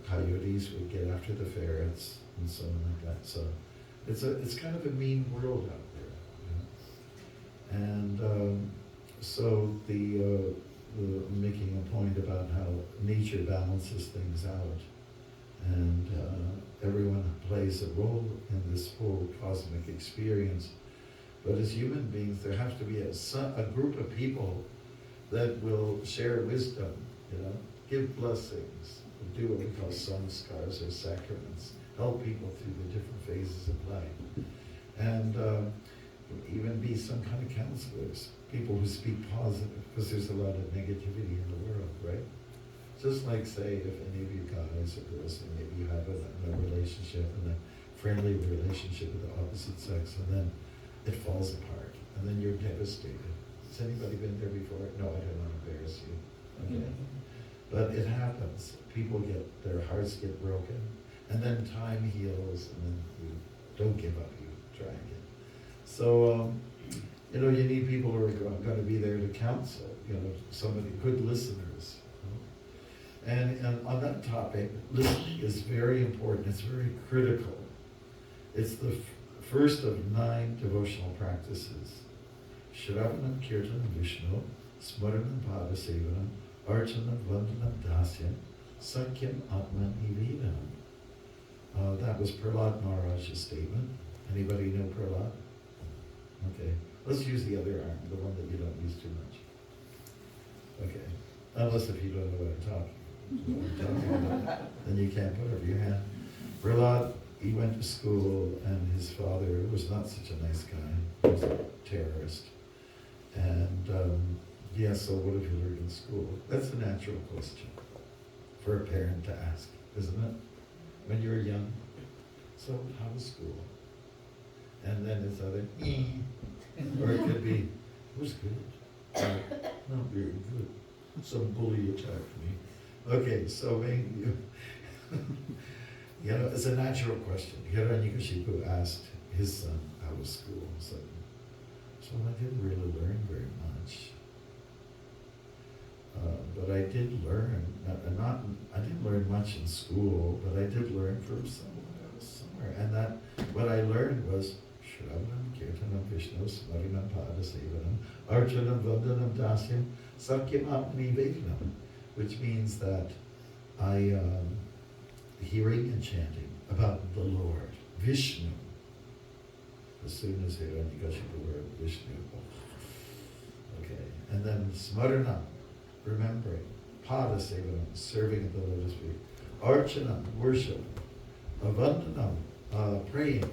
coyotes would get after the ferrets and so on like that. So it's kind of a mean world out there. And so the making a point about how nature balances things out, and everyone plays a role in this whole cosmic experience. But as human beings, there has to be a group of people that will share wisdom, give blessings, do what we call samskars or sacraments, help people through the different phases of life, and even be some kind of counselors, people who speak positive, because there's a lot of negativity in the world, right? Just like, say, if any of you guys or girls, maybe you have a relationship, and a friendly relationship with the opposite sex, and then it falls apart, and then you're devastated. Has anybody been there before? No, I don't want to embarrass you. Okay. But it happens. People their hearts get broken, and then time heals, and then you don't give up, you try again. So, you need people who are going to be there to counsel, somebody, good listeners. And on that topic, listening is very important, it's very critical. It's the first of 9 devotional practices. Shravanam Kirtanam Vishnu, Smaranam Padasevanam, Archanam Vandanam Dasyam, Sakyam Atman Nivedanam. That was Prahlad Maharaj's statement. Anybody know Prahlad? Okay, let's use the other arm, the one that you don't use too much. Okay, unless if you don't know what I'm talking about, then you can't put up your hand. Prahlad he went to school, and his father was not such a nice guy. He was a terrorist. And yeah, so what have you learned in school? That's a natural question for a parent to ask, isn't it? When you're young. So how was school? And then it's either, or it could be, it was good. Or, not very good. Some bully attacked me. Okay, so maybe you know, it's a natural question. Hiranyi Kashipu asked his son how was school. So I didn't really learn very much. But I did learn, I didn't learn much in school, but I did learn from somewhere. And that, what I learned was, Shravanam, Kirtanam, Vishnu, Smarinam, Padasevanam, Arjanam, Vandanam, Dasyam, Sakyam, Nivedanam, which means that hearing and chanting about the Lord, Vishnu. As soon as Hiranyakashipu word Vishnu, okay, and then Smaranam, remembering, Padasevanam, serving at the lotus feet, Archanam, worship, Avandanam, praying,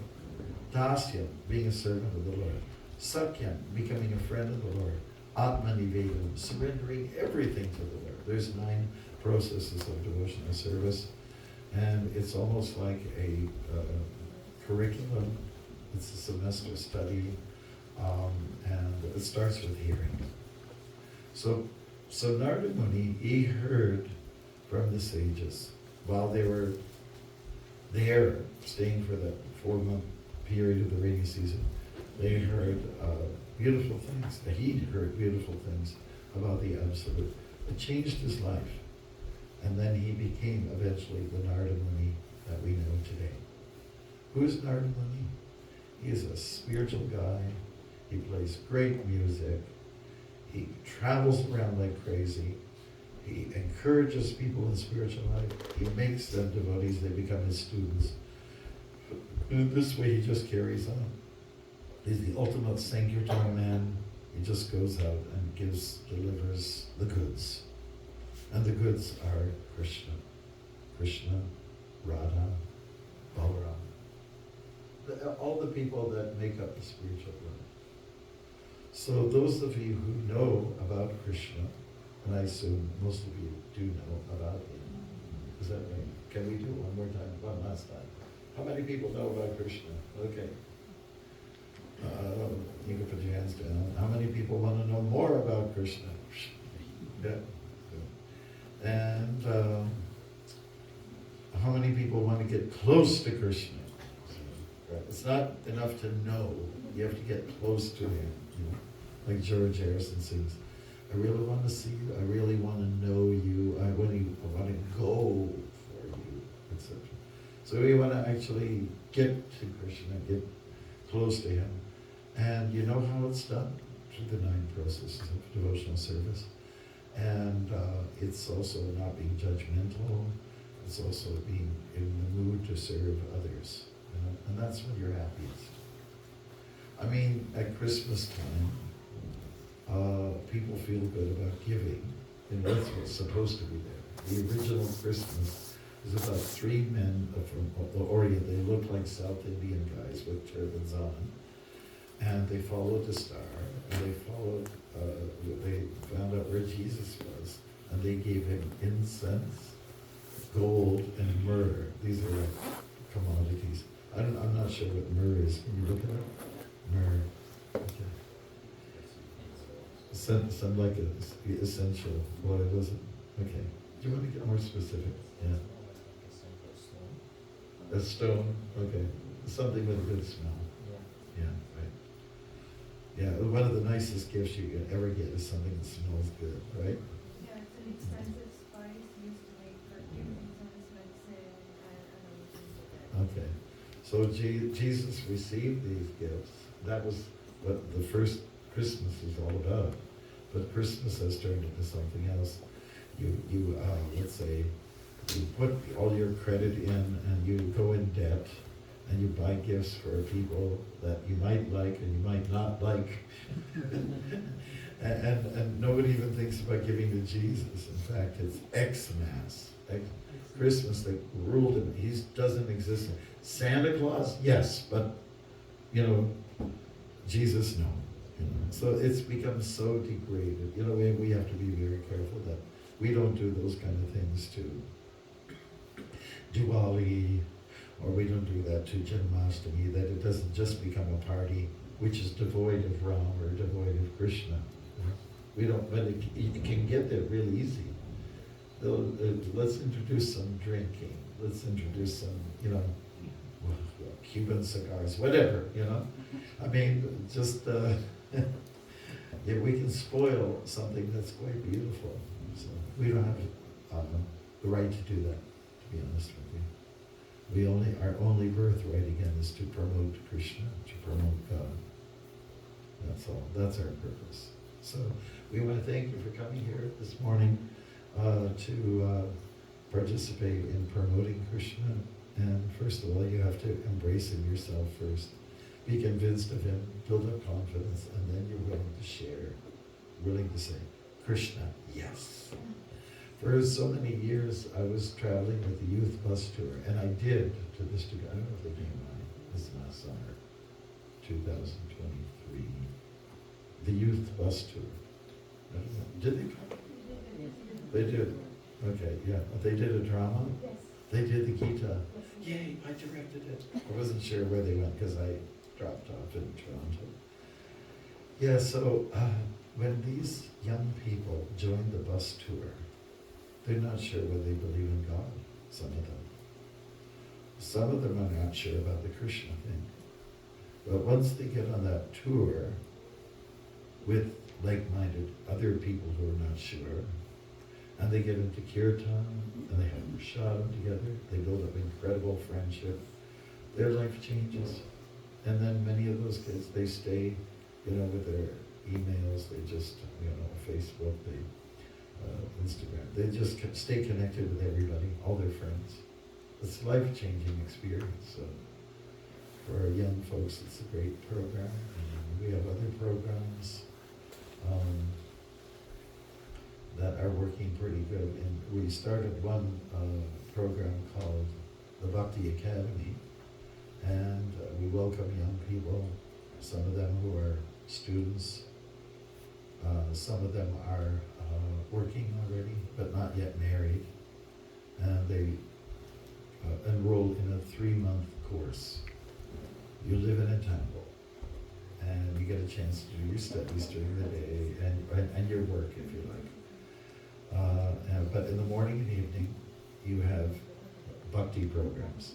Dasyam, being a servant of the Lord, Sakyam, becoming a friend of the Lord, Atmanivedanam, surrendering everything to the Lord. There's 9 processes of devotional service, and it's almost like a curriculum. It's a semester study, and it starts with hearing. So Narada Muni, he heard from the sages while they were there, staying for that 4-month period of the rainy season. They heard beautiful things. He heard beautiful things about the Absolute. It changed his life. And then he became eventually the Narada Muni that we know today. Who is Narada Muni? He is a spiritual guy. He plays great music. He travels around like crazy. He encourages people in spiritual life. He makes them devotees. They become his students. And this way he just carries on. He's the ultimate Sankirtan man. He just goes out and delivers the goods. And the goods are Krishna, Radha, Balaram. All the people that make up the spiritual life. So those of you who know about Krishna, and I assume most of you do know about him. Is that right? Can we do it one more time, one last time? How many people know about Krishna? Okay. You can put your hands down. How many people want to know more about Krishna? Yeah. And how many people want to get close to Krishna? It's not enough to know. You have to get close to him. You know? Like George Harrison sings, I really want to see you. I really want to know you. I want to go for you, etc. So we want to actually get to Krishna, get close to him. And you know how it's done? Through the 9 processes of devotional service. And it's also not being judgmental. It's also being in the mood to serve others. You know? And that's when you're happiest. I mean, at Christmas time, people feel good about giving. And that's what's supposed to be there. The original Christmas is about 3 men from the Orient. They look like South Indian guys with turbans on. And they followed the star. And they found out where Jesus was. And they gave him incense, gold, and myrrh. These are like commodities. I'm not sure what myrrh is. Can you look it up? Myrrh. Okay. Some like an essential oil, was it? Okay. Do you want to get more specific? Yeah. A stone? Okay. Something with a good smell. Yeah, right. Yeah, one of the nicest gifts you can ever get is something that smells good, right? Yeah, it's an expensive spice used to make perfume, incense, medicine, and other things like that. Okay. So Jesus received these gifts. That was what the first Christmas is all about. But Christmas has turned into something else. You let's say, you put all your credit in and you go in debt and you buy gifts for people that you might like and you might not like. And nobody even thinks about giving to Jesus. In fact, it's Xmas. Christmas, they ruled him. He doesn't exist. Santa Claus, yes, but, Jesus, no. So it's become so degraded. We have to be very careful that we don't do those kind of things to Diwali, or we don't do that to Janmashtami, that it doesn't just become a party which is devoid of Ram or devoid of Krishna. We don't, but it can get there real easy. Let's introduce some drinking. Let's introduce some, Cuban cigars, whatever, I mean, just, if we can spoil something that's quite beautiful. So we don't have the right to do that, to be honest with you. Our only birthright again is to promote Krishna, to promote God. That's all. That's our purpose. So we want to thank you for coming here this morning to participate in promoting Krishna. And first of all, you have to embrace him yourself first. Be convinced of him, build up confidence, and then you're willing to share, willing to say, Krishna, yes. For so many years, I was traveling with the youth bus tour, and I did to this degree. I don't know if they came by this last summer, 2023. The youth bus tour. I don't know. Did they come? They did. Okay, yeah. They did a drama? Yes. They did the Gita. Yay, I directed it. I wasn't sure where they went because I dropped off in Toronto. Yeah, so when these young people join the bus tour, they're not sure whether they believe in God, some of them. Some of them are not sure about the Krishna thing. But once they get on that tour with like-minded other people who are not sure, and they get into kirtan, and they have prasadam together, they build up incredible friendship, their life changes. And then many of those kids, they stay, with their emails, they just, Facebook, Instagram, they just stay connected with everybody, all their friends. It's a life-changing experience. So for our young folks, it's a great program. And we have other programs that are working pretty good. And we started one program called the Bhakti Academy, and we welcome young people, some of them who are students, some of them are working already, but not yet married, and they enroll in a 3-month course. You live in a temple, and you get a chance to do your studies during the day and your work, if you like. But in the morning and evening, you have bhakti programs,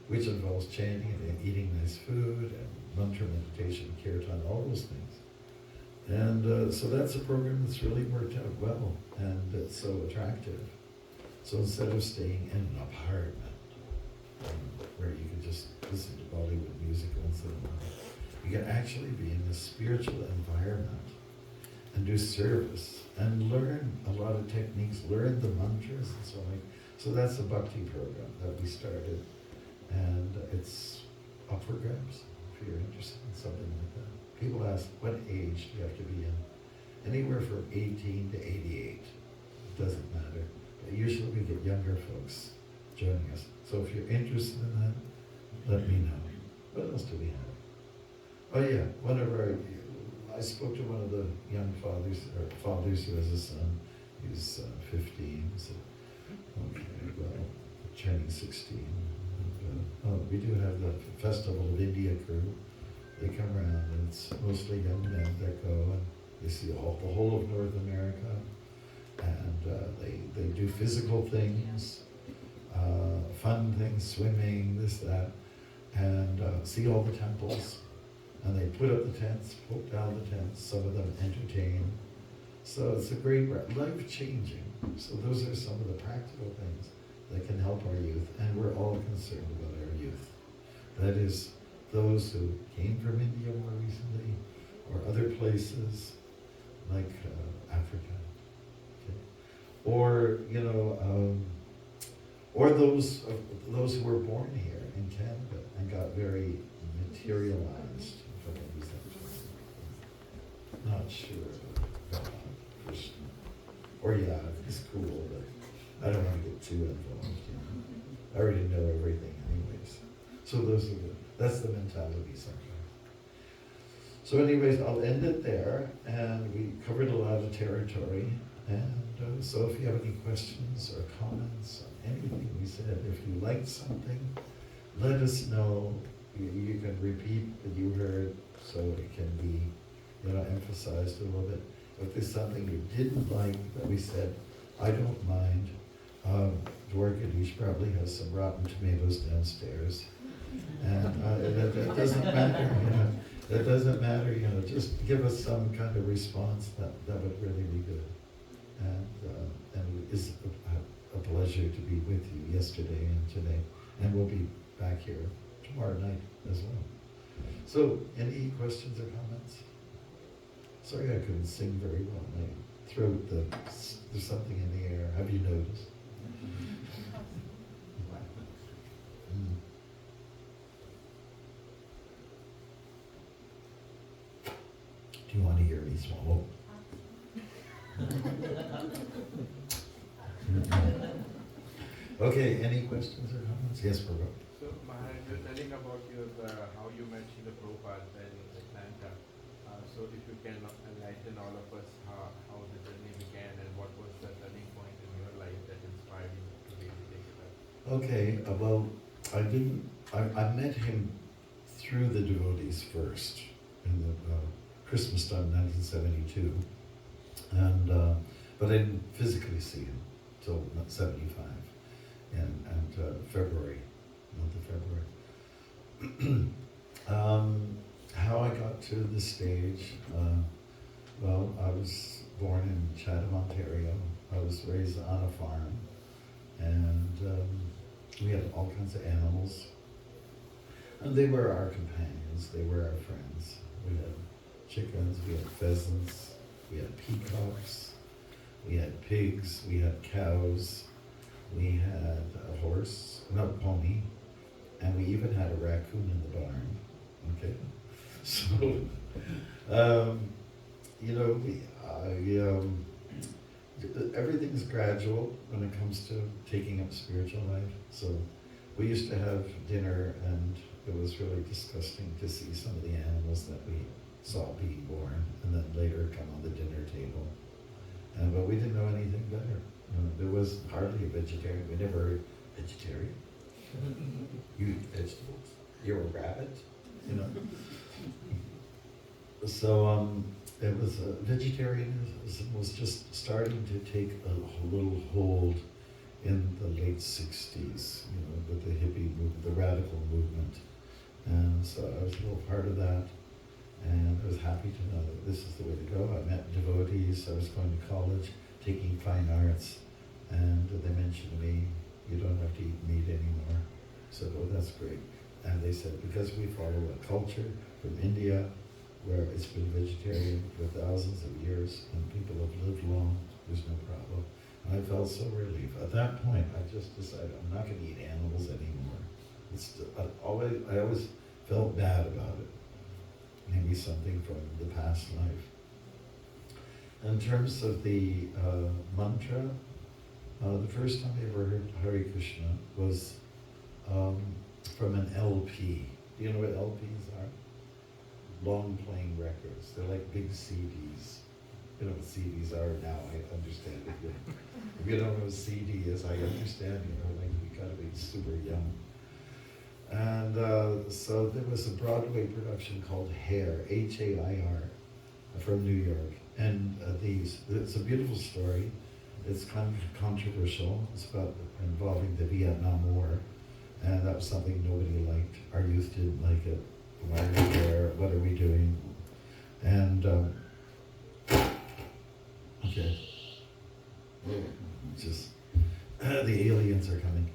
which involves chanting and eating nice food and mantra meditation, kirtan, all those things. And so that's a program that's really worked out well, and it's so attractive. So instead of staying in an apartment where you can just listen to Bollywood music once in a while, you can actually be in a spiritual environment and do service and learn a lot of techniques, learn the mantras and so on. So that's the bhakti program that we started, and it's up for grabs if you're interested in something like that. People ask, what age do you have to be in? Anywhere from 18 to 88. It doesn't matter. But usually we get younger folks joining us. So if you're interested in that, let me know. What else do we have? Oh yeah, I spoke to one of the young fathers who has a son. He's 15. So, okay, well, turning 16. And, we do have the Festival of India crew. They come around, and it's mostly young men that go, and they see the whole of North America, and they do physical things, fun things, swimming, this, that, and see all the temples. And they put up the tents, put down the tents, some of them entertain. So it's a great, life-changing. So those are some of the practical things that can help our youth, and we're all concerned about our youth. That is, those who came from India more recently, or other places, like Africa, okay? Or, or those who were born here in Canada and got very materialized. Not sure. Or yeah, it's cool, but I don't want to get too involved, you know. I already know everything anyways. So that's the mentality sometimes. So anyways, I'll end it there, and we covered a lot of territory. And so if you have any questions or comments on anything we said, if you liked something, let us know. You can repeat what you heard so it can be, you know, emphasized a little bit. If there's something you didn't like that we said, I don't mind. Dwarkadish probably has some rotten tomatoes downstairs. And that doesn't matter, you know. That doesn't matter, you know, just give us some kind of response that would really be good. And it's a pleasure to be with you yesterday and today. And we'll be back here tomorrow night as well. So, any questions or comments? Sorry I couldn't sing very well. My throat, there's something in the air. Have you noticed? Mm. Do you want to hear me swallow? Okay, any questions or comments? Yes, Prabhu. So, Maharaj, you're telling about how you met Srila Prabhupada in Atlanta. So, if you can enlighten all of us how the journey began and what was the turning point in your life that inspired you to really take it up? Okay, well, I met him through the devotees first in the Christmas time, 1972, and but I didn't physically see him till 75, and February, month of February. How I got to the stage, well, I was born in Chatham, Ontario. I was raised on a farm, and we had all kinds of animals. And they were our companions, they were our friends. We had chickens, we had pheasants, we had peacocks, we had pigs, we had cows, we had a horse, no, pony, and we even had a raccoon in the barn, okay? So, you know, everything's gradual when it comes to taking up spiritual life. So we used to have dinner, and it was really disgusting to see some of the animals that we saw being born, and then later come on the dinner table. But we didn't know anything better. There was hardly a vegetarian. We never heard vegetarian. You eat vegetables. You're a rabbit, you know. So it was vegetarianism was just starting to take a little hold in the late 60s, you know, with the hippie movement, the radical movement. And so I was a little part of that, and I was happy to know that this is the way to go. I met devotees. I was going to college, taking fine arts, and they mentioned to me, you don't have to eat meat anymore. I said, oh, that's great. And they said, because we follow a culture from India where it's been vegetarian for thousands of years and people have lived long, there's no problem. And I felt so relieved. At that point, I just decided I'm not going to eat animals anymore. I always felt bad about it. Maybe something from the past life. In terms of the mantra, the first time I ever heard Hare Krishna was from an LP. Do you know what LPs are? Long playing records. They're like big CDs. You know what CDs are now, I understand it. If you don't know what a CD is, I understand, you know, like you gotta be super young. And so there was a Broadway production called Hair, H-A-I-R, from New York. And it's a beautiful story. It's kind of controversial. It's about involving the Vietnam War. And that was something nobody liked. Our youth didn't like it. Why are we there? What are we doing? And, okay. Just, the aliens are coming.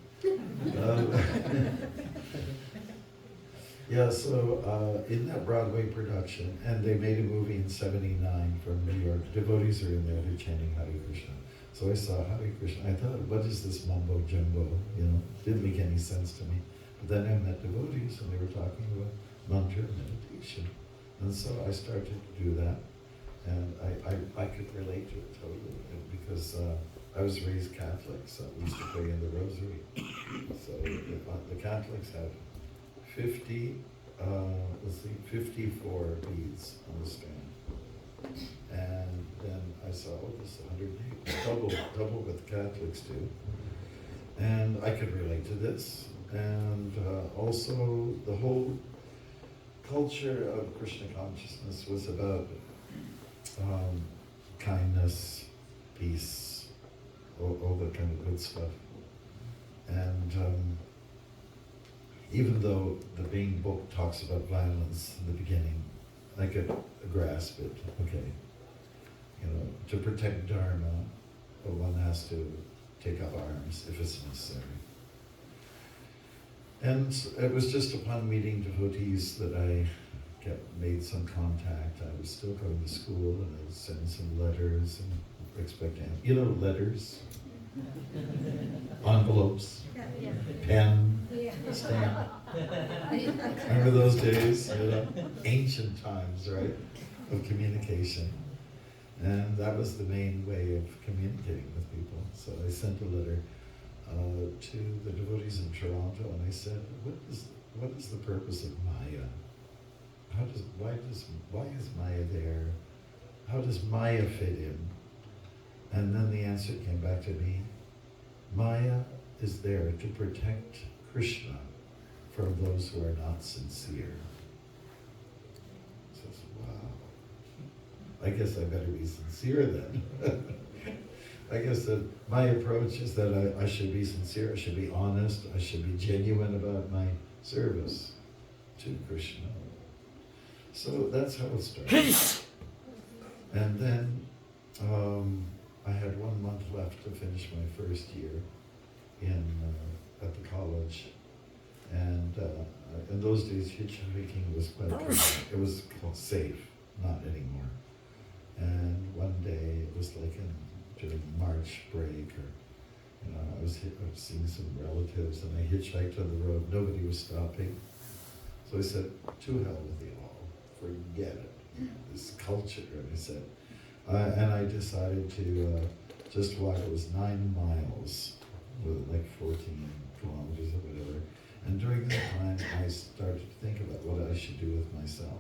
Yeah, so in that Broadway production, and they made a movie in '79 from New York. Devotees are in there, they're chanting Hare Krishna. So I saw Hare Krishna. I thought, what is this mumbo jumbo? You know, didn't make any sense to me. But then I met devotees, and they were talking about mantra meditation. And so I started to do that. And I could relate to it totally, because I was raised Catholic, so we used to pray in the rosary. So the Catholics have 54 beads on the strand. And then I saw, oh, this is 108, double what the Catholics do. And I could relate to this. And also the whole culture of Krishna consciousness was about kindness, peace, all that kind of good stuff. And even though the main book talks about violence in the beginning, I could grasp it, okay. You know, to protect Dharma, one has to take up arms if it's necessary. And it was just upon meeting devotees that I made some contact. I was still going to school, and I would send some letters and expect, letters, envelopes, pen, stamp. Remember those days? Ancient times, right, of communication. And that was the main way of communicating with people. So I sent a letter to the devotees in Toronto, and I said, what is the purpose of Maya? Why is Maya there? How does Maya fit in? And then the answer came back to me, Maya is there to protect Krishna from those who are not sincere. I says, wow. I guess I better be sincere then. I guess that my approach is that I should be sincere, I should be honest, I should be genuine about my service to Krishna. So that's how it started. And then I had 1 month left to finish my first year at the college. And in those days, hitchhiking was quite it was safe, not anymore. And one day, it was like during March break, or I was seeing some relatives, and I hitchhiked on the road. Nobody was stopping. So I said, to hell with you all, forget it, this culture. And I said, and I decided to just walk. It was 9 miles, with like 14 kilometers or whatever. And during that time, I started to think about what I should do with myself.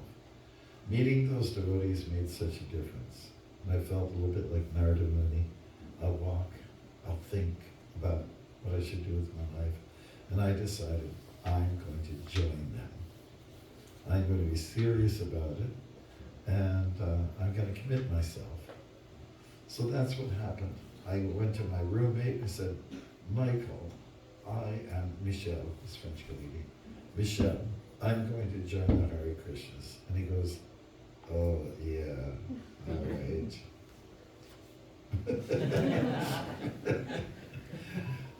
Meeting those devotees made such a difference. And I felt a little bit like Narada Muni. I'll walk, I'll think about what I should do with my life. And I decided I'm going to join them. I'm going to be serious about it, and I'm going to commit myself. So that's what happened. I went to my roommate and said, Michael, I am Michel, this French lady. Michel, I'm going to join the Hare Krishnas. And he goes, oh, yeah, all right.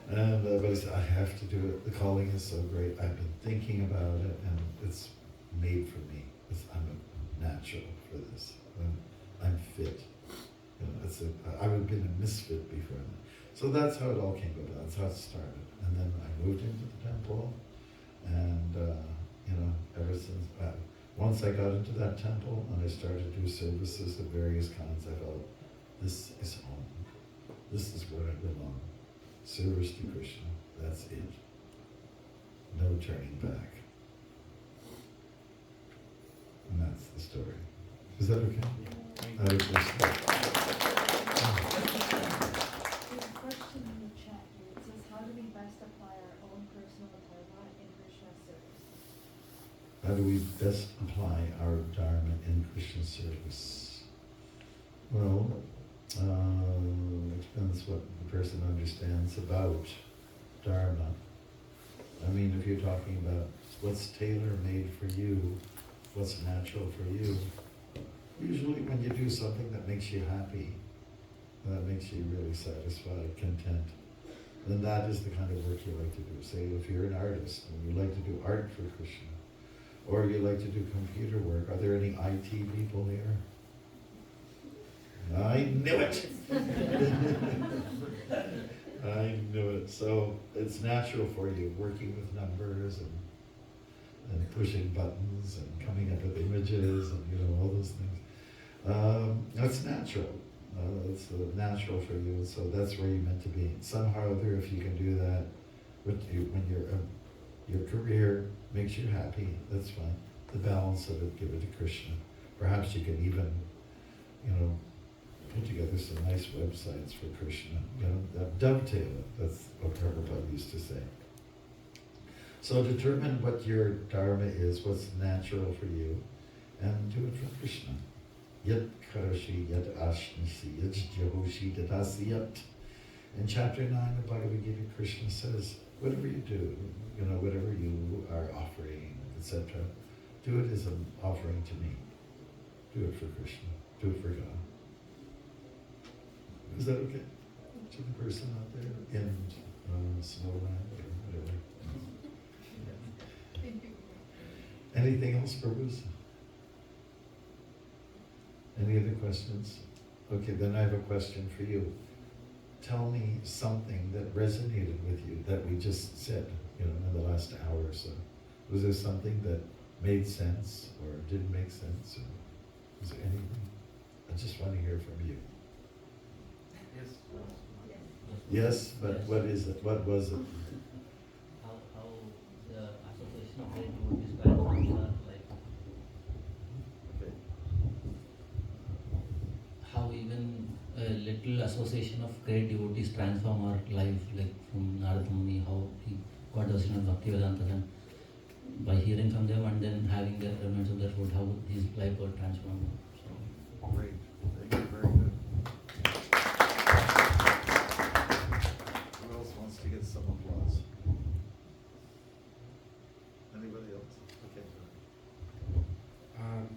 And but he said, I have to do it. The calling is so great. I've been thinking about it, and it's made for me. I'm a natural for this. I'm fit. I would have been a misfit before that. So that's how it all came about. That's how it started. And then I moved into the temple, and ever since once I got into that temple and I started to do services of various kinds, I felt this is home. This is where I belong. Service to Krishna. That's it. No turning back. And that's the story. Is that okay? There's a question in the chat here. It says, how do we best apply our own personal dharma in Krishna's service? How do we best apply our dharma in Krishna service? Well, it depends what the person understands about dharma. I mean, if you're talking about what's tailor-made for you, what's natural for you, usually when you do something that makes you happy, that makes you really satisfied, content, then that is the kind of work you like to do. Say if you're an artist and you like to do art for Krishna, or you like to do computer work. Are there any IT people here? I knew it! I knew it. So it's natural for you, working with numbers and pushing buttons and coming up with images and all those things. That's natural. It's natural for you, so that's where you're meant to be. Somehow or other, if you can do that, when your career makes you happy, that's fine. The balance of it, give it to Krishna. Perhaps you can even, put together some nice websites for Krishna. Dovetail it. That's what Prabhupada used to say. So determine what your dharma is, what's natural for you, and do it for Krishna. Yat karashi, yat ashnisi, yat jahoshi, dadasi yat. In chapter 9 of Bhagavad Gita, Krishna says, whatever you do, whatever you are offering, etc., do it as an offering to me. Do it for Krishna. Do it for God. Is that okay? To the person out there in Snowland or whatever? Anything else, Prabhu's? Any other questions? Okay, then I have a question for you. Tell me something that resonated with you that we just said, in the last hour or so. Was there something that made sense or didn't make sense? Or was there anything? I just want to hear from you. Yes, but what is it? What was it? How the association of great devotees transforms our life. Okay. How even a little association of great devotees transform our life, like from Narada Muni, how he got the Srimad Bhaktivedanta, and by hearing from them and then having the remnants of their food, how his life got transformed. So, Great. Thank you. Very good. Who else wants to get some applause? Anybody else? Okay.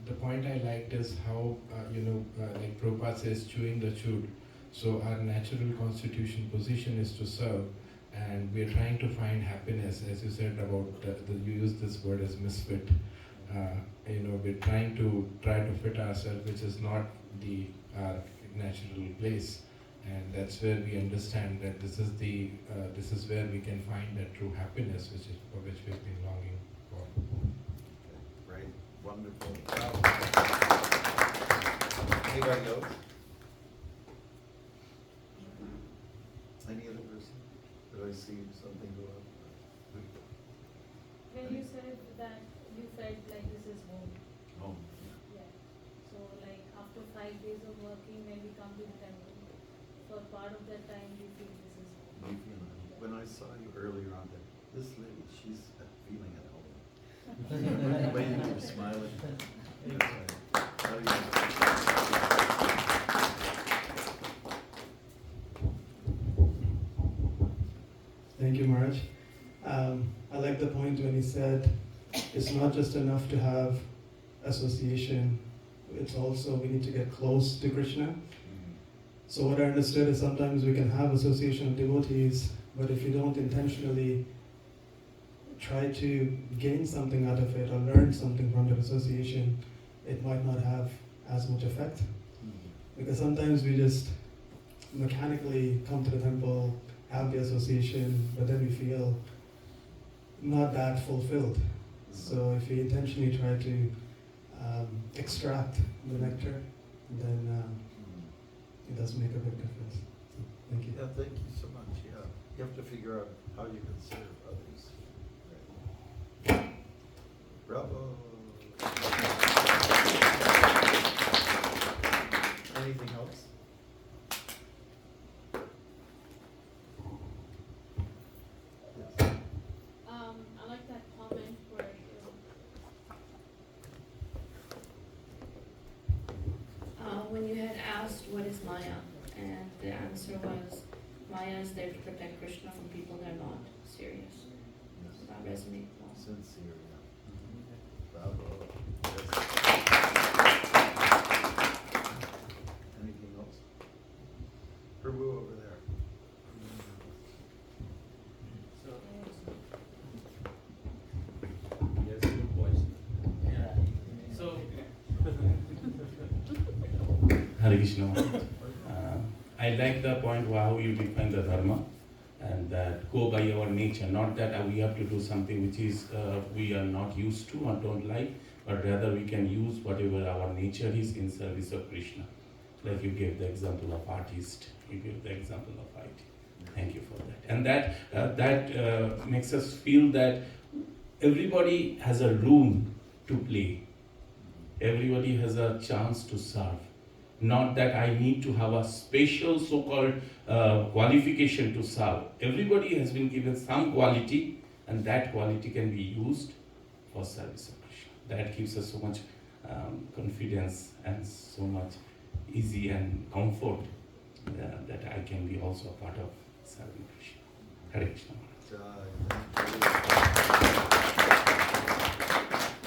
The point I liked is how, like Prabhupada says, chewing the chewed. So our natural constitution position is to serve, and we are trying to find happiness, as you said about, you used this word as misfit. We're trying to fit ourselves, which is not our natural place. And that's where we understand that this is where we can find that true happiness, for which we've been longing for. Great. Wonderful. Anybody else? Any other person? Did I see something go up? When you said that you felt like this is home, Home. yeah. So like after 5 days of working, when we come to the temple, for part of that time we feel this is home. You feel it. When I saw you earlier on there, this lady, she's feeling at home. The way you were smiling. How do you- Thank you, Maharaj. I like the point when he said it's not just enough to have association, it's also we need to get close to Krishna. So what I understood is sometimes we can have association of devotees, but if you don't intentionally try to gain something out of it or learn something from that association, it might not have as much effect. Because sometimes we just mechanically come to the temple, have the association, but then we feel not that fulfilled. So if we intentionally try to extract the nectar, then it does make a big difference. So, thank you. Yeah, thank you so much. Yeah, you have to figure out how you can serve others. Bravo. Anything else? Yes. I like that comment where when you had asked what is Maya, and the answer was Maya is there to protect Krishna from people that are not serious. Yes. So that resonates well. Sincere, yeah. Bravo. Yes. Anything else? Prabhu over there. Yes, good voice. Yeah. So, Hare Krishna. I like the point how you define the dharma and that go by our nature, not that we have to do something which is we are not used to or don't like, but rather we can use whatever our nature is in service of Krishna. Like you gave the example of artist, you gave the example of IT. Thank you for that. And that makes us feel that everybody has a room to play. Everybody has a chance to serve. Not that I need to have a special so-called qualification to serve. Everybody has been given some quality, and that quality can be used for service of Krishna. That gives us so much confidence and so much easy and comfort that I can be also a part of serving Krishna. Hare Krishna.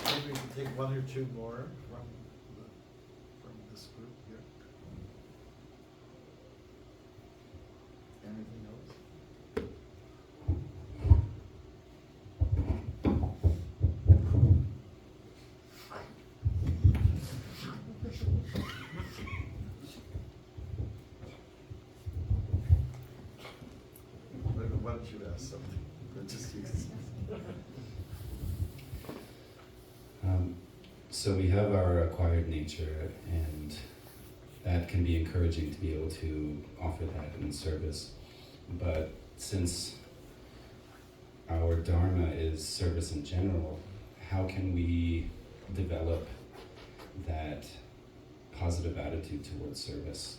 Maybe we can take one or two more from this group here. Anything else? Why don't you ask something? Just use. So we have our acquired nature, and that can be encouraging to be able to offer that in service. But since our dharma is service in general, how can we develop that positive attitude towards service?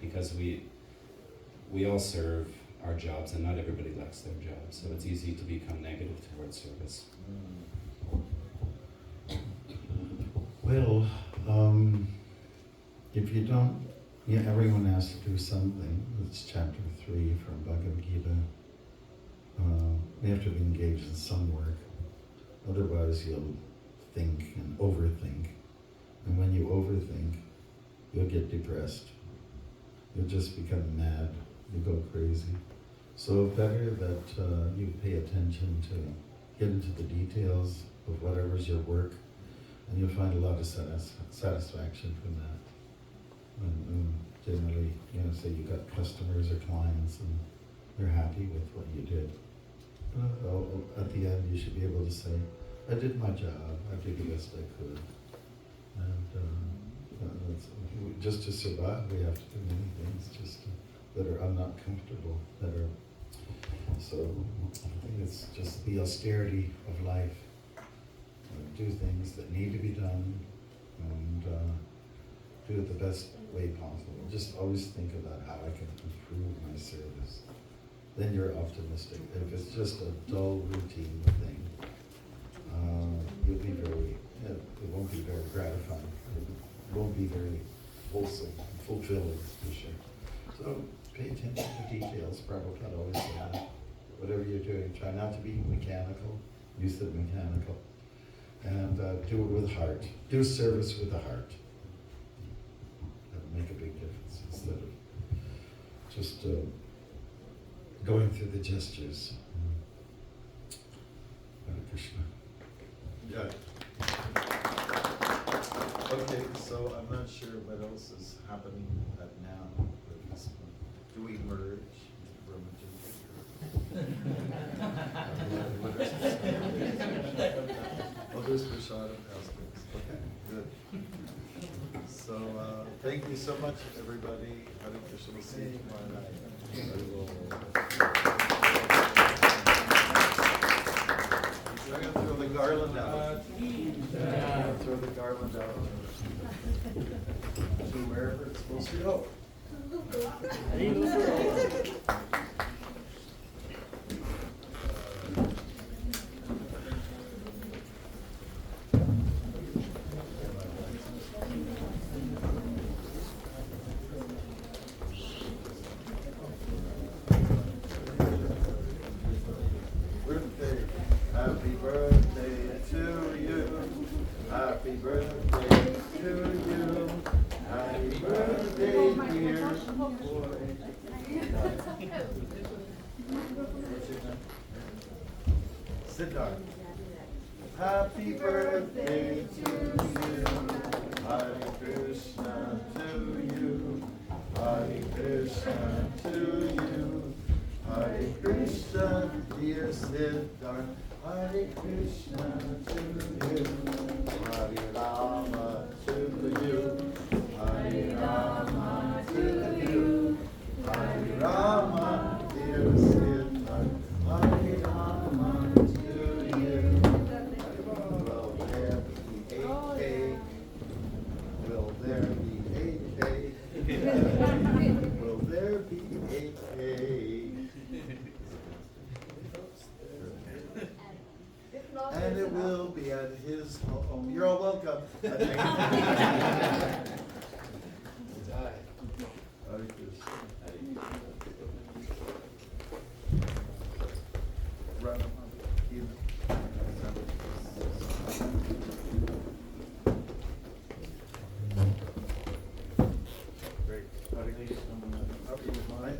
Because we all serve our jobs, and not everybody likes their jobs, so it's easy to become negative towards service. Well, if you don't, everyone has to do something. It's chapter 3 from Bhagavad Gita. We have to be engaged in some work. Otherwise, you'll think and overthink. And when you overthink, you'll get depressed. You'll just become mad. You go crazy. So better that you pay attention to get into the details of whatever's your work, and you'll find a lot of satisfaction from that. And generally, say you got customers or clients and they're happy with what you did. At the end, you should be able to say, I did my job, I did the best I could. And just to survive, we have to do many things that are not comfortable, so I think it's just the austerity of life. Do things that need to be done, and do it the best way possible. Just always think about how I can improve my service. Then you're optimistic. If it's just a dull routine thing, it won't be very gratifying. It won't be very wholesome, fulfilling, for sure. So pay attention to details. Prabhupada always said that. Whatever you're doing, try not to be mechanical. You said mechanical. And do it with heart. Do service with the heart. That'll make a big difference instead of just going through the gestures. Hare Krishna. Yeah. Okay, so I'm not sure what else is happening now with this one. Do we merge? Oh, there's Prashad and Pascals. Okay, good. So, thank you so much, everybody. Hare Krishna. We'll see you tomorrow night. I'm going to throw the garland out. Throw the garland out to wherever it's supposed to go. Happy birthday to you. Happy birthday to you. Happy birthday, dear boy. Siddharth. Happy birthday to you. Hare Krishna to you. Hare Krishna to you. Hare Krishna, dear Siddharth. Hare Krishna to you. Hare Rama to you. Hare Rama. Will there be a cake? And it will be at his home. You're all welcome. Hare Krishna. Run Great. Hare Krishna. Up to mine.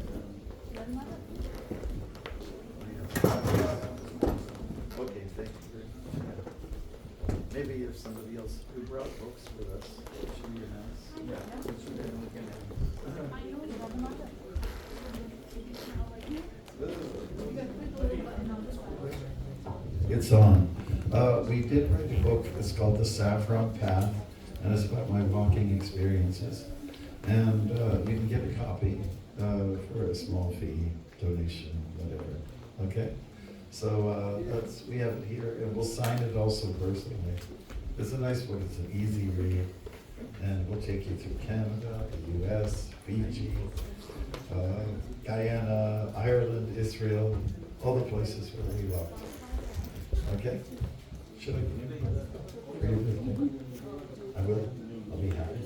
Okay, thank you very much. Maybe if somebody else who brought books with us, show your hands. It's on. We did write a book, it's called The Saffron Path, and it's about my walking experiences. And you can get a copy for a small fee, donation, whatever. Okay? So we have it here, and we'll sign it also personally. It's a nice book, it's an easy read, and we'll take you through Canada, the US, Fiji, Guyana, Ireland, Israel, all the places where we walked. Okay? Should I give you for your birthday? I will. I'll be happy.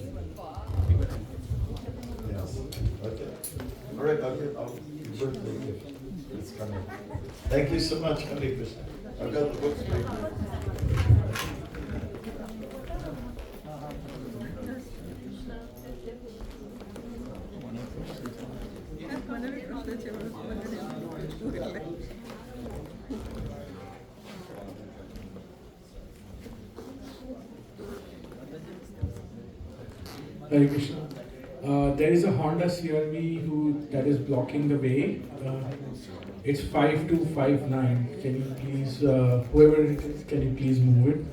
Yes. Okay. All right, I'll your birthday gift. It's coming. Thank you so much, Hare Krishna. I've got the books right here. Hare Krishna. There is a Honda CRV that is blocking the way. It's 5259. Can you please, whoever it is, can you please move it?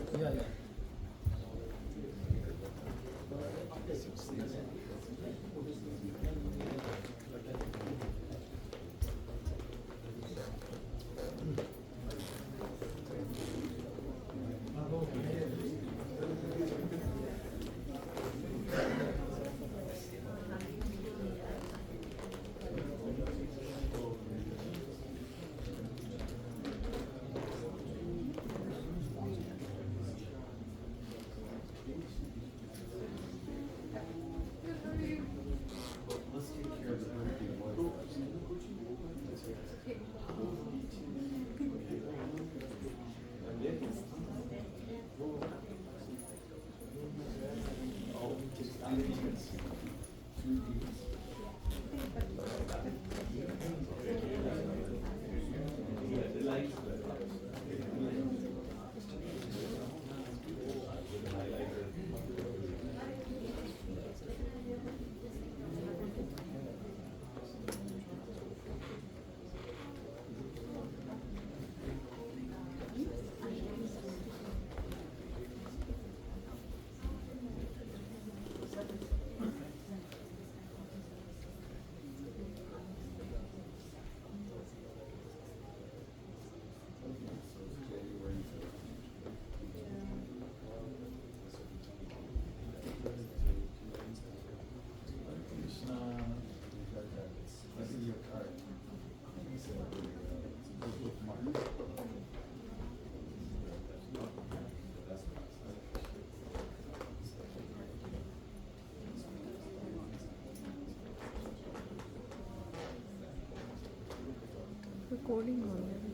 Recording on